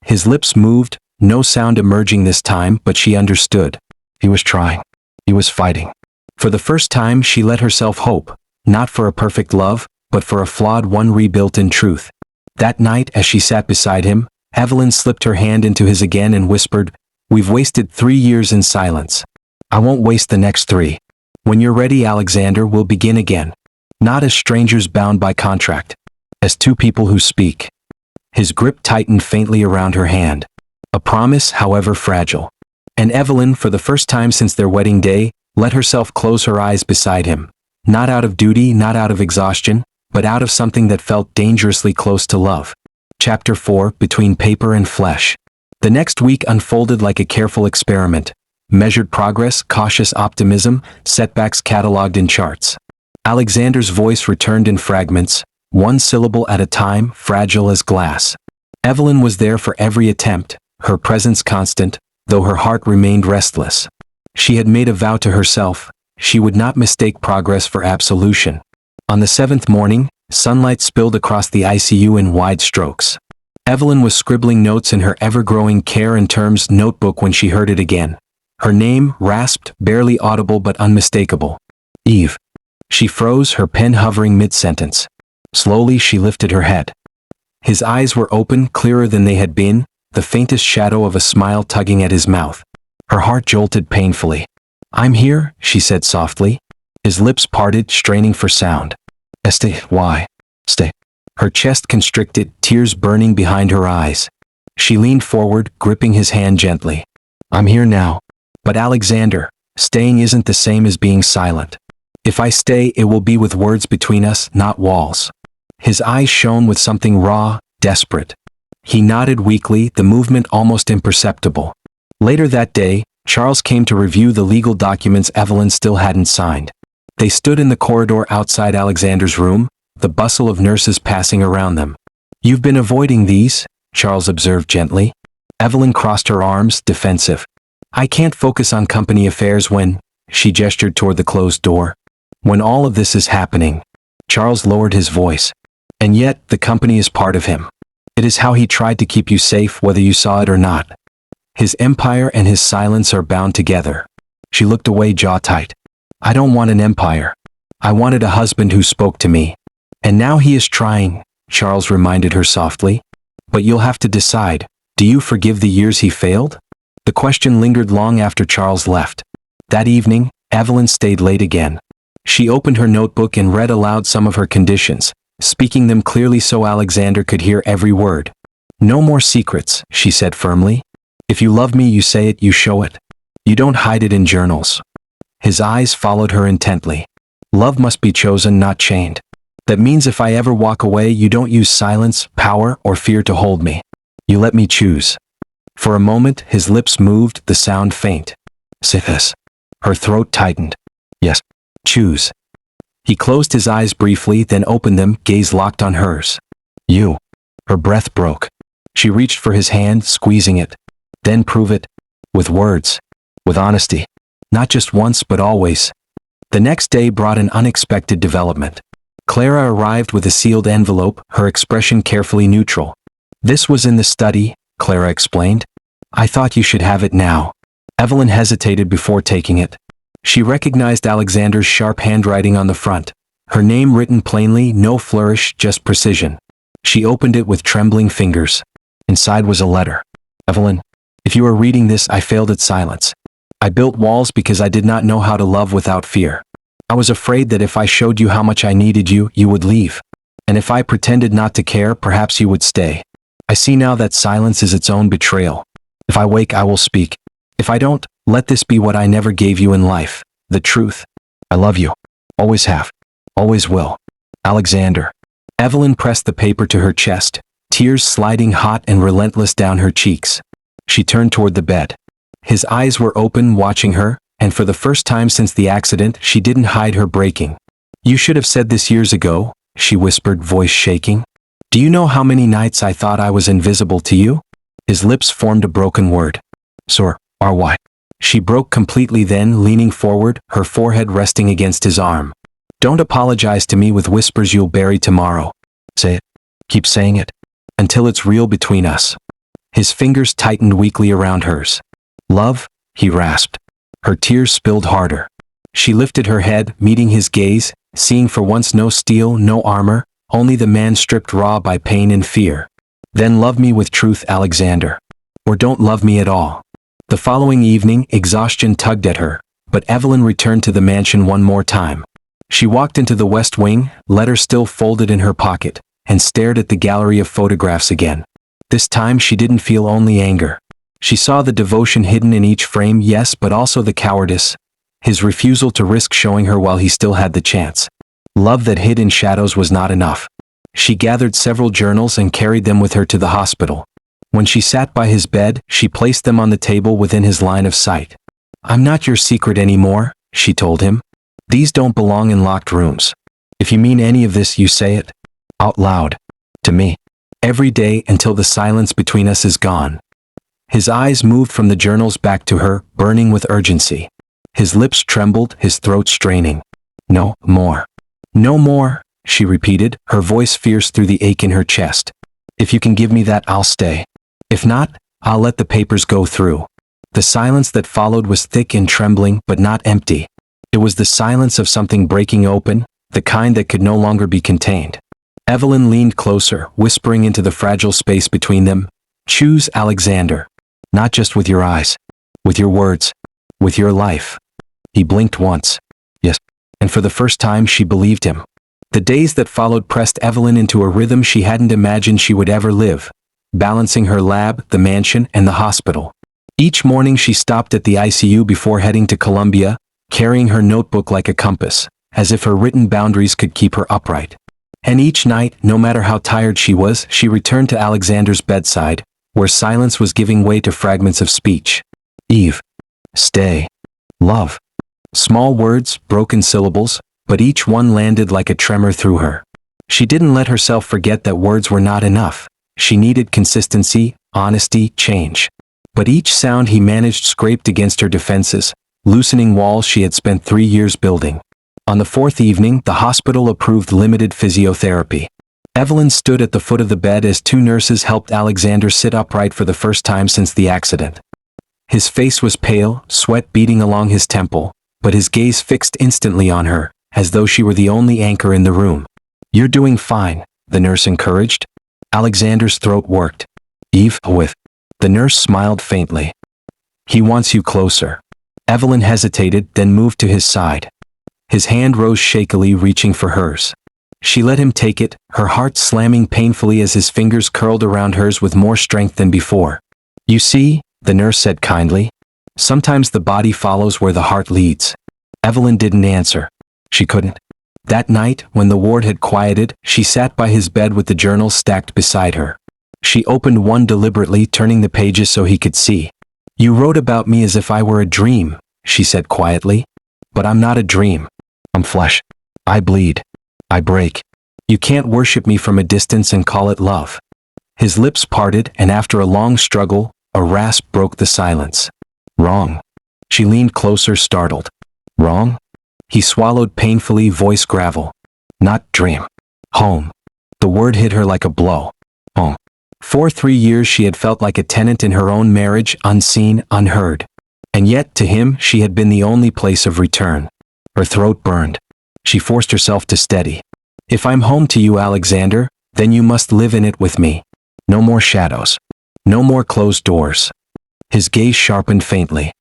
His lips moved, no sound emerging this time, but she understood. He was trying. He was fighting. For the first time, she let herself hope. Not for a perfect love, but for a flawed one rebuilt in truth. That night, as she sat beside him, Evelyn slipped her hand into his again and whispered, We've wasted 3 years in silence. I won't waste the next 3. When you're ready, Alexander, we'll begin again. Not as strangers bound by contract. As two people who speak. His grip tightened faintly around her hand. A promise, however fragile. And Evelyn, for the first time since their wedding day, let herself close her eyes beside him. Not out of duty, not out of exhaustion, but out of something that felt dangerously close to love. Chapter 4, Between Paper and Flesh. The next week unfolded like a careful experiment. Measured progress, cautious optimism, setbacks catalogued in charts. Alexander's voice returned in fragments, one syllable at a time, fragile as glass. Evelyn was there for every attempt, her presence constant, though her heart remained restless. She had made a vow to herself. She would not mistake progress for absolution. On the 7th morning, sunlight spilled across the ICU in wide strokes. Evelyn was scribbling notes in her ever-growing care and terms notebook when she heard it again. Her name, rasped, barely audible but unmistakable. Eve. She froze, her pen hovering mid-sentence. Slowly she lifted her head. His eyes were open, clearer than they had been, the faintest shadow of a smile tugging at his mouth. Her heart jolted painfully. "I'm here," she said softly. His lips parted, straining for sound. "Stay, why? Stay." Her chest constricted, tears burning behind her eyes. She leaned forward, gripping his hand gently. "I'm here now. But Alexander, staying isn't the same as being silent. If I stay, it will be with words between us, not walls." His eyes shone with something raw, desperate. He nodded weakly, the movement almost imperceptible. Later that day, Charles came to review the legal documents Evelyn still hadn't signed. They stood in the corridor outside Alexander's room, the bustle of nurses passing around them. "You've been avoiding these," Charles observed gently. Evelyn crossed her arms, defensive. "I can't focus on company affairs when," she gestured toward the closed door. "When all of this is happening." Charles lowered his voice. "And yet, the company is part of him. It is how he tried to keep you safe whether you saw it or not. His empire and his silence are bound together." She looked away, jaw tight. "I don't want an empire. I wanted a husband who spoke to me. And now he is trying," Charles reminded her softly. "But you'll have to decide, do you forgive the years he failed?" The question lingered long after Charles left. That evening, Evelyn stayed late again. She opened her notebook and read aloud some of her conditions, speaking them clearly so Alexander could hear every word. "No more secrets," she said firmly. "If you love me, you say it, you show it. You don't hide it in journals." His eyes followed her intently. "Love must be chosen, not chained. That means if I ever walk away, you don't use silence, power, or fear to hold me. You let me choose." For a moment, his lips moved, the sound faint. "Say this." Her throat tightened. "Yes. Choose." He closed his eyes briefly, then opened them, gaze locked on hers. "You." Her breath broke. She reached for his hand, squeezing it. "Then prove it. With words. With honesty. Not just once, but always." The next day brought an unexpected development. Clara arrived with a sealed envelope, her expression carefully neutral. "This was in the study," Clara explained. "I thought you should have it now." Evelyn hesitated before taking it. She recognized Alexander's sharp handwriting on the front. Her name written plainly, no flourish, just precision. She opened it with trembling fingers. Inside was a letter. "Evelyn, if you are reading this, I failed at silence. I built walls because I did not know how to love without fear. I was afraid that if I showed you how much I needed you, you would leave. And if I pretended not to care, perhaps you would stay. I see now that silence is its own betrayal. If I wake, I will speak. If I don't, let this be what I never gave you in life, the truth. I love you. Always have. Always will. Alexander." Evelyn pressed the paper to her chest, tears sliding hot and relentless down her cheeks. She turned toward the bed. His eyes were open, watching her, and for the first time since the accident, she didn't hide her breaking. "You should have said this years ago," she whispered, voice shaking. "Do you know how many nights I thought I was invisible to you?" His lips formed a broken word. "Sir, R.Y." She broke completely, then, leaning forward, her forehead resting against his arm. "Don't apologize to me with whispers you'll bury tomorrow. Say it. Keep saying it. Until it's real between us." His fingers tightened weakly around hers. "Love," he rasped. Her tears spilled harder. She lifted her head, meeting his gaze, seeing for once no steel, no armor, only the man stripped raw by pain and fear. "Then love me with truth, Alexander. Or don't love me at all." The following evening, exhaustion tugged at her, but Evelyn returned to the mansion one more time. She walked into the West Wing, letter still folded in her pocket, and stared at the gallery of photographs again. This time she didn't feel only anger. She saw the devotion hidden in each frame, yes, but also the cowardice. His refusal to risk showing her while he still had the chance. Love that hid in shadows was not enough. She gathered several journals and carried them with her to the hospital. When she sat by his bed, she placed them on the table within his line of sight. "I'm not your secret anymore," she told him. "These don't belong in locked rooms. If you mean any of this, you say it. Out loud. To me. Every day until the silence between us is gone." His eyes moved from the journals back to her, burning with urgency. His lips trembled, his throat straining. "No more. No more," she repeated, her voice fierce through the ache in her chest. "If you can give me that, I'll stay. If not, I'll let the papers go through." The silence that followed was thick and trembling, but not empty. It was the silence of something breaking open, the kind that could no longer be contained. Evelyn leaned closer, whispering into the fragile space between them, "Choose Alexander. Not just with your eyes. With your words. With your life." He blinked once. Yes. And for the first time she believed him. The days that followed pressed Evelyn into a rhythm she hadn't imagined she would ever live, balancing her lab, the mansion, and the hospital. Each morning she stopped at the ICU before heading to Columbia, carrying her notebook like a compass, as if her written boundaries could keep her upright. And each night, no matter how tired she was, she returned to Alexander's bedside, where silence was giving way to fragments of speech. "Eve. Stay. Love." Small words, broken syllables, but each one landed like a tremor through her. She didn't let herself forget that words were not enough. She needed consistency, honesty, change. But each sound he managed scraped against her defenses, loosening walls she had spent 3 years building. On the 4th evening, the hospital approved limited physiotherapy. Evelyn stood at the foot of the bed as 2 nurses helped Alexander sit upright for the first time since the accident. His face was pale, sweat beading along his temple, but his gaze fixed instantly on her, as though she were the only anchor in the room. "You're doing fine," the nurse encouraged. Alexander's throat worked. "Eve, with." The nurse smiled faintly. "He wants you closer." Evelyn hesitated, then moved to his side. His hand rose shakily, reaching for hers. She let him take it, her heart slamming painfully as his fingers curled around hers with more strength than before. "You see," the nurse said kindly, "sometimes the body follows where the heart leads." Evelyn didn't answer. She couldn't. That night, when the ward had quieted, she sat by his bed with the journals stacked beside her. She opened one deliberately, turning the pages so he could see. "You wrote about me as if I were a dream," she said quietly. "But I'm not a dream. I'm flesh. I bleed. I break. You can't worship me from a distance and call it love." His lips parted, and after a long struggle, a rasp broke the silence. "Wrong." She leaned closer, startled. "Wrong?" He swallowed painfully, voice gravel. "Not dream. Home." The word hit her like a blow. Home. For 3 years she had felt like a tenant in her own marriage, unseen, unheard. And yet, to him, she had been the only place of return. Her throat burned. She forced herself to steady. "If I'm home to you, Alexander, then you must live in it with me. No more shadows. No more closed doors." His gaze sharpened faintly.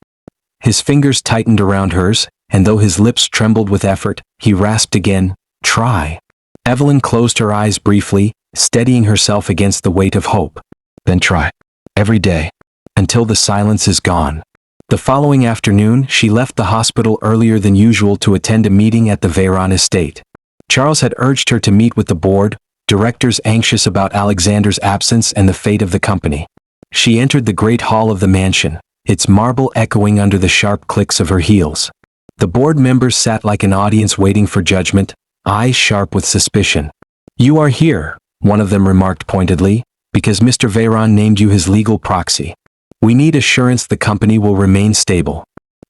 His fingers tightened around hers, and though his lips trembled with effort, he rasped again, "Try." Evelyn closed her eyes briefly, steadying herself against the weight of hope. "Then try. Every day. Until the silence is gone." The following afternoon, she left the hospital earlier than usual to attend a meeting at the Veyron estate. Charles had urged her to meet with the board, directors anxious about Alexander's absence and the fate of the company. She entered the great hall of the mansion, its marble echoing under the sharp clicks of her heels. The board members sat like an audience waiting for judgment, eyes sharp with suspicion. "You are here," one of them remarked pointedly, "because Mr. Veyron named you his legal proxy. We need assurance the company will remain stable."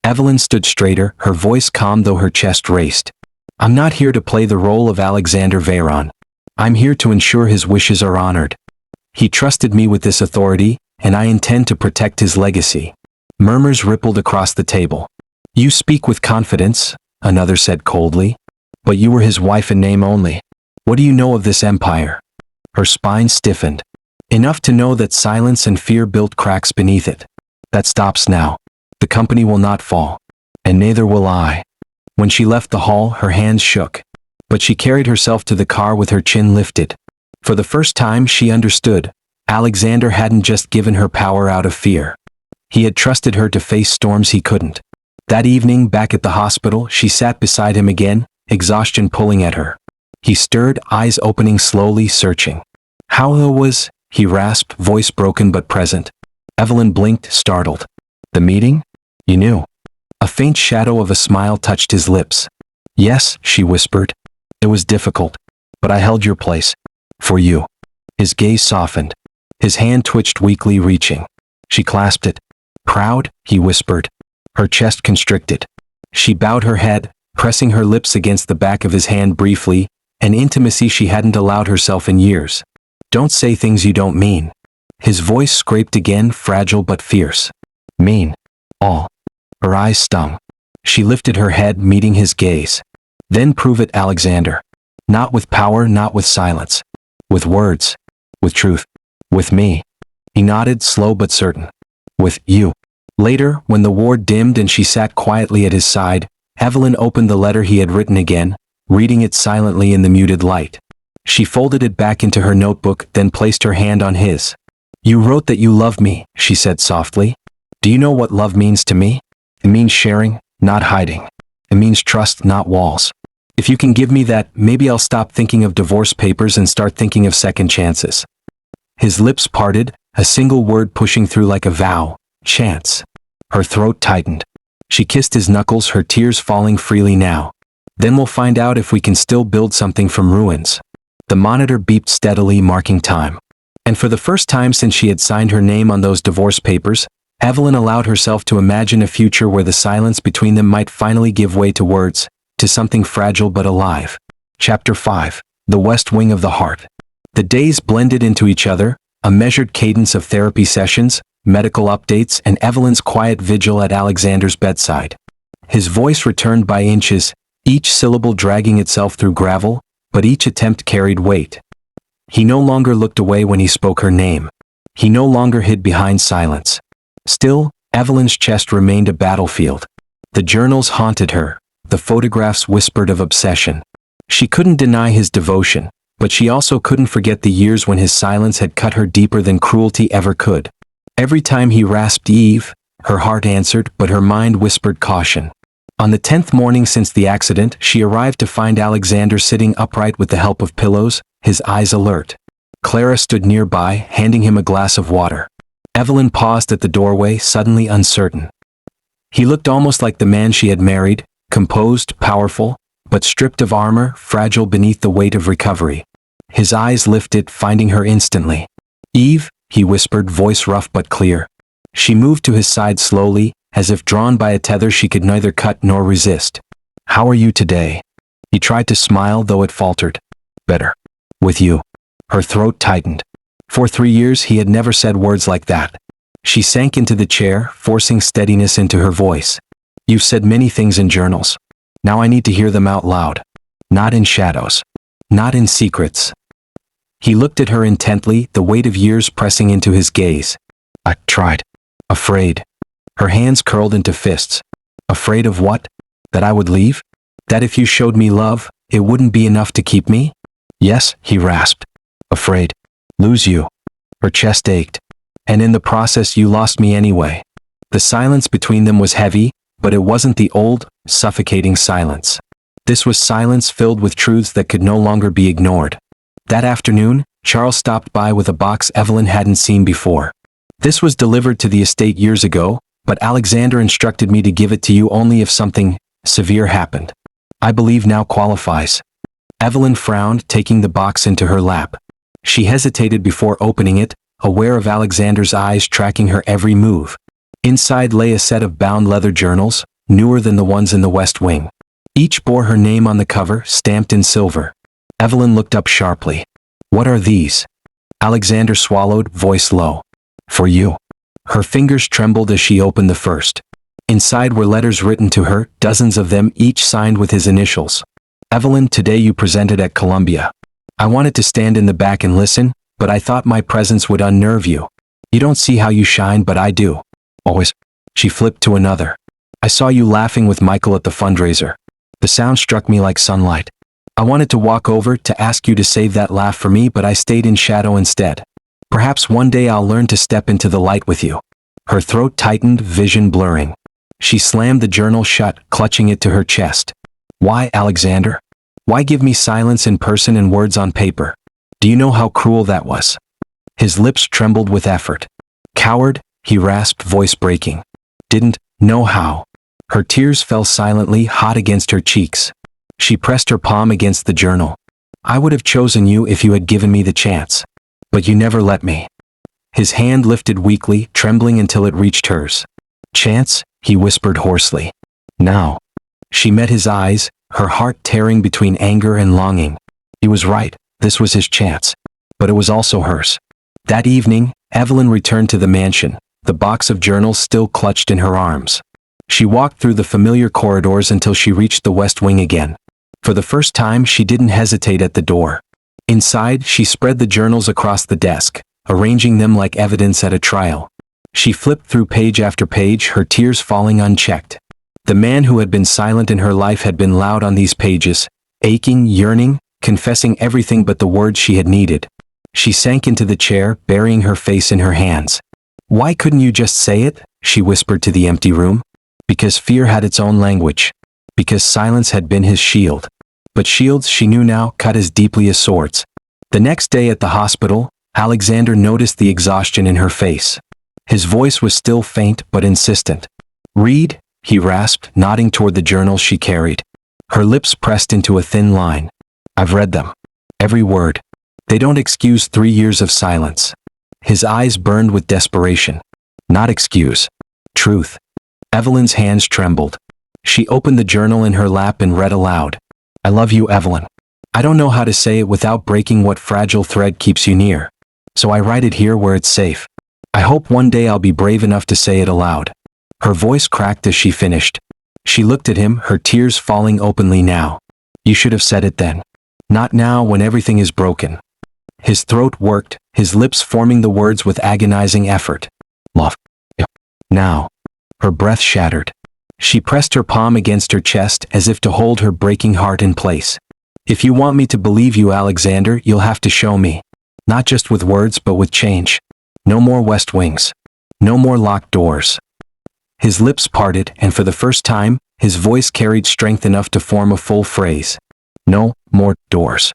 Evelyn stood straighter, her voice calm though her chest raced. "I'm not here to play the role of Alexander Veyron. I'm here to ensure his wishes are honored. He trusted me with this authority, and I intend to protect his legacy." Murmurs rippled across the table. "You speak with confidence," another said coldly. "But you were his wife in name only. What do you know of this empire?" Her spine stiffened. Enough to know that silence and fear built cracks beneath it. "That stops now. The company will not fall. And neither will I." When she left the hall, her hands shook. But she carried herself to the car with her chin lifted. For the first time she understood. Alexander hadn't just given her power out of fear. He had trusted her to face storms he couldn't. That evening, back at the hospital, she sat beside him again, exhaustion pulling at her. He stirred, eyes opening slowly, searching. "How was?" he rasped, voice broken but present. Evelyn blinked, startled. "The meeting? You knew." A faint shadow of a smile touched his lips. "Yes," she whispered. "It was difficult. But I held your place. For you." His gaze softened. His hand twitched weakly, reaching. She clasped it. "Proud?" he whispered. Her chest constricted. She bowed her head, pressing her lips against the back of his hand briefly, an intimacy she hadn't allowed herself in years. "Don't say things you don't mean." His voice scraped again, fragile but fierce. "Mean. All." Her eyes stung. She lifted her head, meeting his gaze. Then prove it, Alexander. Not with power, not with silence. With words. With truth. With me. He nodded, slow but certain. With you. Later, when the ward dimmed and she sat quietly at his side, Evelyn opened the letter he had written again, reading it silently in the muted light. She folded it back into her notebook, then placed her hand on his. You wrote that you love me, she said softly. Do you know what love means to me? It means sharing, not hiding. It means trust, not walls. If you can give me that, maybe I'll stop thinking of divorce papers and start thinking of second chances. His lips parted, a single word pushing through like a vow. Chance. Her throat tightened. She kissed his knuckles, her tears falling freely now. Then we'll find out if we can still build something from ruins. The monitor beeped steadily, marking time. And for the first time since she had signed her name on those divorce papers, Evelyn allowed herself to imagine a future where the silence between them might finally give way to words, to something fragile but alive. Chapter 5. The West Wing of the Heart. The days blended into each other, a measured cadence of therapy sessions, medical updates, and Evelyn's quiet vigil at Alexander's bedside. His voice returned by inches, each syllable dragging itself through gravel, but each attempt carried weight. He no longer looked away when he spoke her name. He no longer hid behind silence. Still, Evelyn's chest remained a battlefield. The journals haunted her. The photographs whispered of obsession. She couldn't deny his devotion, but she also couldn't forget the years when his silence had cut her deeper than cruelty ever could. Every time he rasped Eve, her heart answered, but her mind whispered caution. On the 10th morning since the accident, she arrived to find Alexander sitting upright with the help of pillows, his eyes alert. Clara stood nearby, handing him a glass of water. Evelyn paused at the doorway, suddenly uncertain. He looked almost like the man she had married, composed, powerful, but stripped of armor, fragile beneath the weight of recovery. His eyes lifted, finding her instantly. Eve, he whispered, voice rough but clear. She moved to his side slowly, as if drawn by a tether she could neither cut nor resist. How are you today? He tried to smile, though it faltered. Better. With you. Her throat tightened. For 3 years he had never said words like that. She sank into the chair, forcing steadiness into her voice. You've said many things in journals. Now I need to hear them out loud. Not in shadows. Not in secrets. He looked at her intently, the weight of years pressing into his gaze. I tried. Afraid. Her hands curled into fists. Afraid of what? That I would leave? That if you showed me love, it wouldn't be enough to keep me? Yes, he rasped. Afraid. Lose you. Her chest ached. And in the process you lost me anyway. The silence between them was heavy, but it wasn't the old, suffocating silence. This was silence filled with truths that could no longer be ignored. That afternoon, Charles stopped by with a box Evelyn hadn't seen before. This was delivered to the estate years ago, but Alexander instructed me to give it to you only if something severe happened. I believe now qualifies. Evelyn frowned, taking the box into her lap. She hesitated before opening it, aware of Alexander's eyes tracking her every move. Inside lay a set of bound leather journals, newer than the ones in the West Wing. Each bore her name on the cover, stamped in silver. Evelyn looked up sharply. What are these? Alexander swallowed, voice low. For you. Her fingers trembled as she opened the first. Inside were letters written to her, dozens of them, each signed with his initials. Evelyn, today you presented at Columbia. I wanted to stand in the back and listen, but I thought my presence would unnerve you. You don't see how you shine, but I do. Always. She flipped to another. I saw you laughing with Michael at the fundraiser. The sound struck me like sunlight. I wanted to walk over to ask you to save that laugh for me, but I stayed in shadow instead. Perhaps one day I'll learn to step into the light with you. Her throat tightened, vision blurring. She slammed the journal shut, clutching it to her chest. Why, Alexander? Why give me silence in person and words on paper? Do you know how cruel that was? His lips trembled with effort. Coward, he rasped, voice breaking. Didn't know how. Her tears fell silently, hot against her cheeks. She pressed her palm against the journal. I would have chosen you if you had given me the chance. But you never let me. His hand lifted weakly, trembling until it reached hers. Chance, he whispered hoarsely. Now. She met his eyes, her heart tearing between anger and longing. He was right, this was his chance. But it was also hers. That evening, Evelyn returned to the mansion, the box of journals still clutched in her arms. She walked through the familiar corridors until she reached the West Wing again. For the first time, she didn't hesitate at the door. Inside, she spread the journals across the desk, arranging them like evidence at a trial. She flipped through page after page, her tears falling unchecked. The man who had been silent in her life had been loud on these pages, aching, yearning, confessing everything but the words she had needed. She sank into the chair, burying her face in her hands. "Why couldn't you just say it?" she whispered to the empty room. Because fear had its own language. Because silence had been his shield. But shields, she knew now, cut as deeply as swords. The next day at the hospital, Alexander noticed the exhaustion in her face. His voice was still faint but insistent. "Read," he rasped, nodding toward the journals she carried. Her lips pressed into a thin line. "I've read them. Every word. They don't excuse 3 years of silence." His eyes burned with desperation. Not excuse. Truth. Evelyn's hands trembled. She opened the journal in her lap and read aloud. "I love you, Evelyn. I don't know how to say it without breaking what fragile thread keeps you near. So I write it here where it's safe. I hope one day I'll be brave enough to say it aloud." Her voice cracked as she finished. She looked at him, her tears falling openly now. "You should have said it then. Not now when everything is broken." His throat worked, his lips forming the words with agonizing effort. "Love. Now." Her breath shattered. She pressed her palm against her chest as if to hold her breaking heart in place. "If you want me to believe you, Alexander, you'll have to show me. Not just with words but with change. No more West Wings. No more locked doors." His lips parted, and for the first time, his voice carried strength enough to form a full phrase. "No more doors."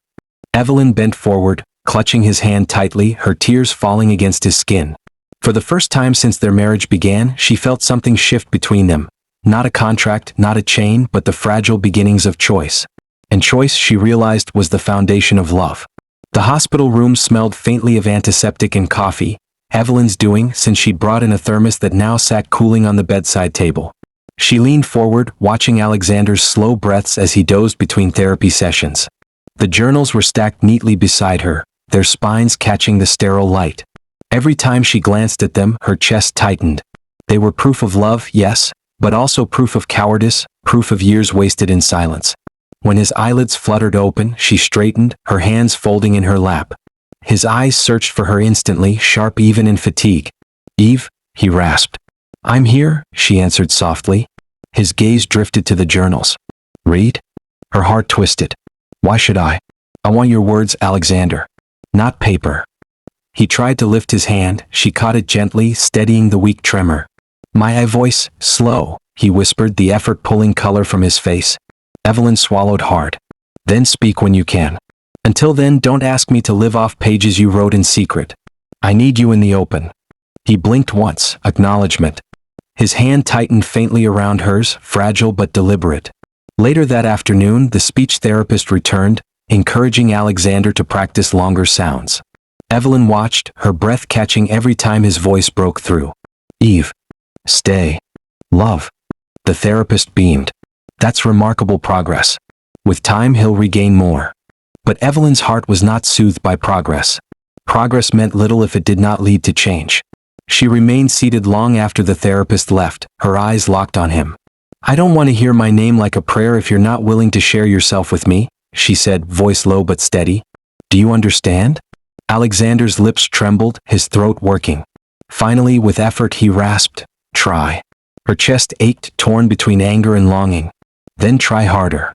Evelyn bent forward, clutching his hand tightly, her tears falling against his skin. For the first time since their marriage began, she felt something shift between them. Not a contract, not a chain, but the fragile beginnings of choice. And choice, she realized, was the foundation of love. The hospital room smelled faintly of antiseptic and coffee, Evelyn's doing, since she'd brought in a thermos that now sat cooling on the bedside table. She leaned forward, watching Alexander's slow breaths as he dozed between therapy sessions. The journals were stacked neatly beside her, their spines catching the sterile light. Every time she glanced at them, her chest tightened. They were proof of love, yes, but also proof of cowardice, proof of years wasted in silence. When his eyelids fluttered open, she straightened, her hands folding in her lap. His eyes searched for her instantly, sharp even in fatigue. "Eve," he rasped. "I'm here," she answered softly. His gaze drifted to the journals. "Read?" Her heart twisted. "Why should I? I want your words, Alexander. Not paper." He tried to lift his hand, she caught it gently, steadying the weak tremor. "My voice, slow," he whispered, the effort pulling color from his face. Evelyn swallowed hard. "Then speak when you can. Until then, don't ask me to live off pages you wrote in secret. I need you in the open." He blinked once, acknowledgement. His hand tightened faintly around hers, fragile but deliberate. Later that afternoon, the speech therapist returned, encouraging Alexander to practice longer sounds. Evelyn watched, her breath catching every time his voice broke through. "Eve. Stay. Love." The therapist beamed. "That's remarkable progress. With time he'll regain more." But Evelyn's heart was not soothed by progress. Progress meant little if it did not lead to change. She remained seated long after the therapist left, her eyes locked on him. "I don't want to hear my name like a prayer if you're not willing to share yourself with me," she said, voice low but steady. "Do you understand?" Alexander's lips trembled, his throat working. Finally, with effort, he rasped, "Try." Her chest ached, torn between anger and longing. "Then try harder."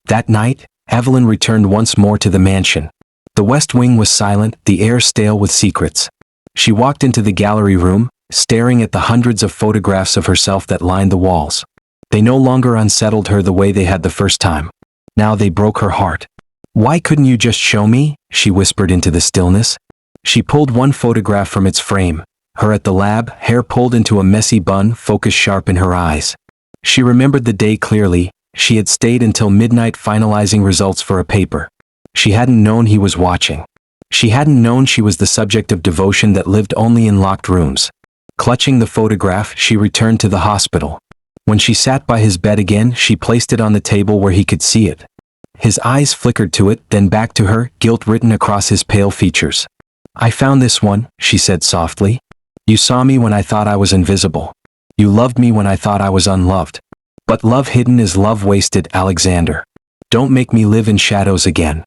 That night, Evelyn returned once more to the mansion. The West Wing was silent, the air stale with secrets. She walked into the gallery room, staring at the hundreds of photographs of herself that lined the walls. They no longer unsettled her the way they had the first time. Now they broke her heart. "Why couldn't you just show me?" she whispered into the stillness. She pulled one photograph from its frame, her at the lab, hair pulled into a messy bun, focus sharp in her eyes. She remembered the day clearly. She had stayed until midnight finalizing results for a paper. She hadn't known he was watching. She hadn't known she was the subject of devotion that lived only in locked rooms. Clutching the photograph, she returned to the hospital. When she sat by his bed again, she placed it on the table where he could see it. His eyes flickered to it, then back to her, guilt written across his pale features. "I found this one," she said softly. "You saw me when I thought I was invisible. You loved me when I thought I was unloved. But love hidden is love wasted, Alexander. Don't make me live in shadows again.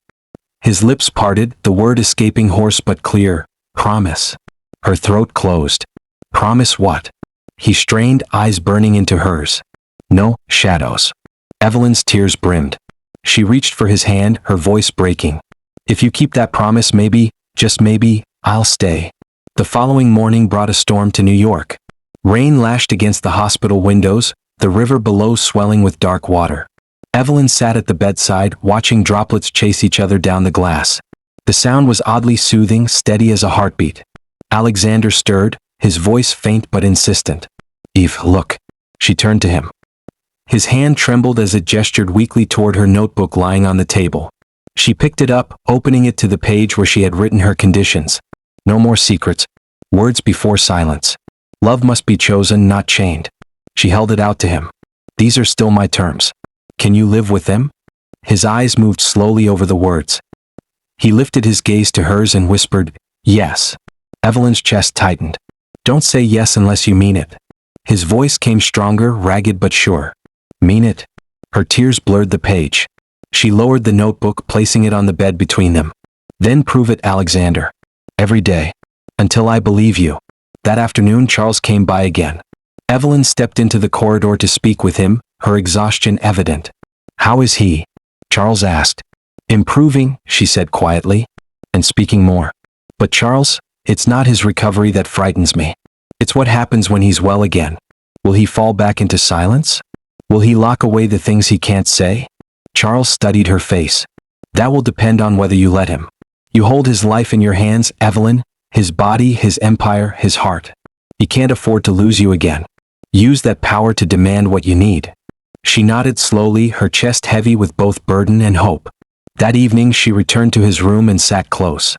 His lips parted, the word escaping hoarse but clear. Promise. Her throat closed. Promise what? He strained, eyes burning into hers. No, shadows. Evelyn's tears brimmed. She reached for his hand, her voice breaking. If you keep that promise, maybe, just maybe, I'll stay. The following morning brought a storm to New York. Rain lashed against the hospital windows, the river below swelling with dark water. Evelyn sat at the bedside, watching droplets chase each other down the glass. The sound was oddly soothing, steady as a heartbeat. Alexander stirred, his voice faint but insistent. Eve, look. She turned to him. His hand trembled as it gestured weakly toward her notebook lying on the table. She picked it up, opening it to the page where she had written her conditions. No more secrets. Words before silence. Love must be chosen, not chained. She held it out to him. These are still my terms. Can you live with them? His eyes moved slowly over the words. He lifted his gaze to hers and whispered, yes. Evelyn's chest tightened. Don't say yes unless you mean it. His voice came stronger, ragged but sure. Mean it? Her tears blurred the page. She lowered the notebook, placing it on the bed between them. Then prove it, Alexander. Every day. Until I believe you. That afternoon Charles came by again. Evelyn stepped into the corridor to speak with him, her exhaustion evident. How is he? Charles asked. Improving, she said quietly. And speaking more. But Charles, it's not his recovery that frightens me. It's what happens when he's well again. Will he fall back into silence? Will he lock away the things he can't say? Charles studied her face. That will depend on whether you let him. You hold his life in your hands, Evelyn, his body, his empire, his heart. He can't afford to lose you again. Use that power to demand what you need. She nodded slowly, her chest heavy with both burden and hope. That evening she returned to his room and sat close.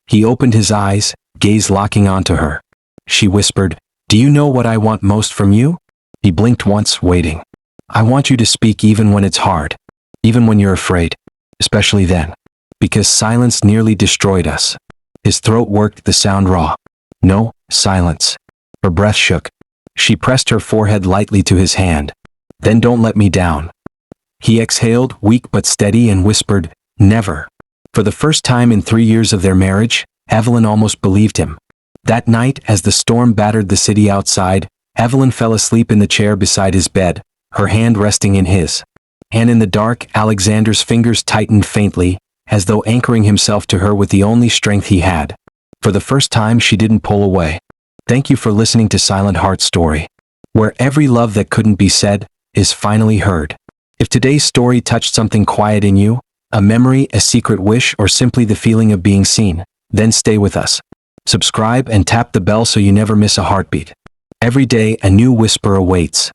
He opened his eyes, gaze locking onto her. She whispered, Do you know what I want most from you? He blinked once, waiting. I want you to speak even when it's hard. Even when you're afraid. Especially then. Because silence nearly destroyed us. His throat worked, the sound raw. No, silence. Her breath shook. She pressed her forehead lightly to his hand. Then don't let me down. He exhaled, weak but steady, and whispered, Never. For the first time in 3 years of their marriage, Evelyn almost believed him. That night, as the storm battered the city outside, Evelyn fell asleep in the chair beside his bed, her hand resting in his. And in the dark, Alexander's fingers tightened faintly, as though anchoring himself to her with the only strength he had. For the first time she didn't pull away. Thank you for listening to Silent Heart Story, where every love that couldn't be said is finally heard. If today's story touched something quiet in you, a memory, a secret wish, or simply the feeling of being seen, then stay with us. Subscribe and tap the bell so you never miss a heartbeat. Every day a new whisper awaits.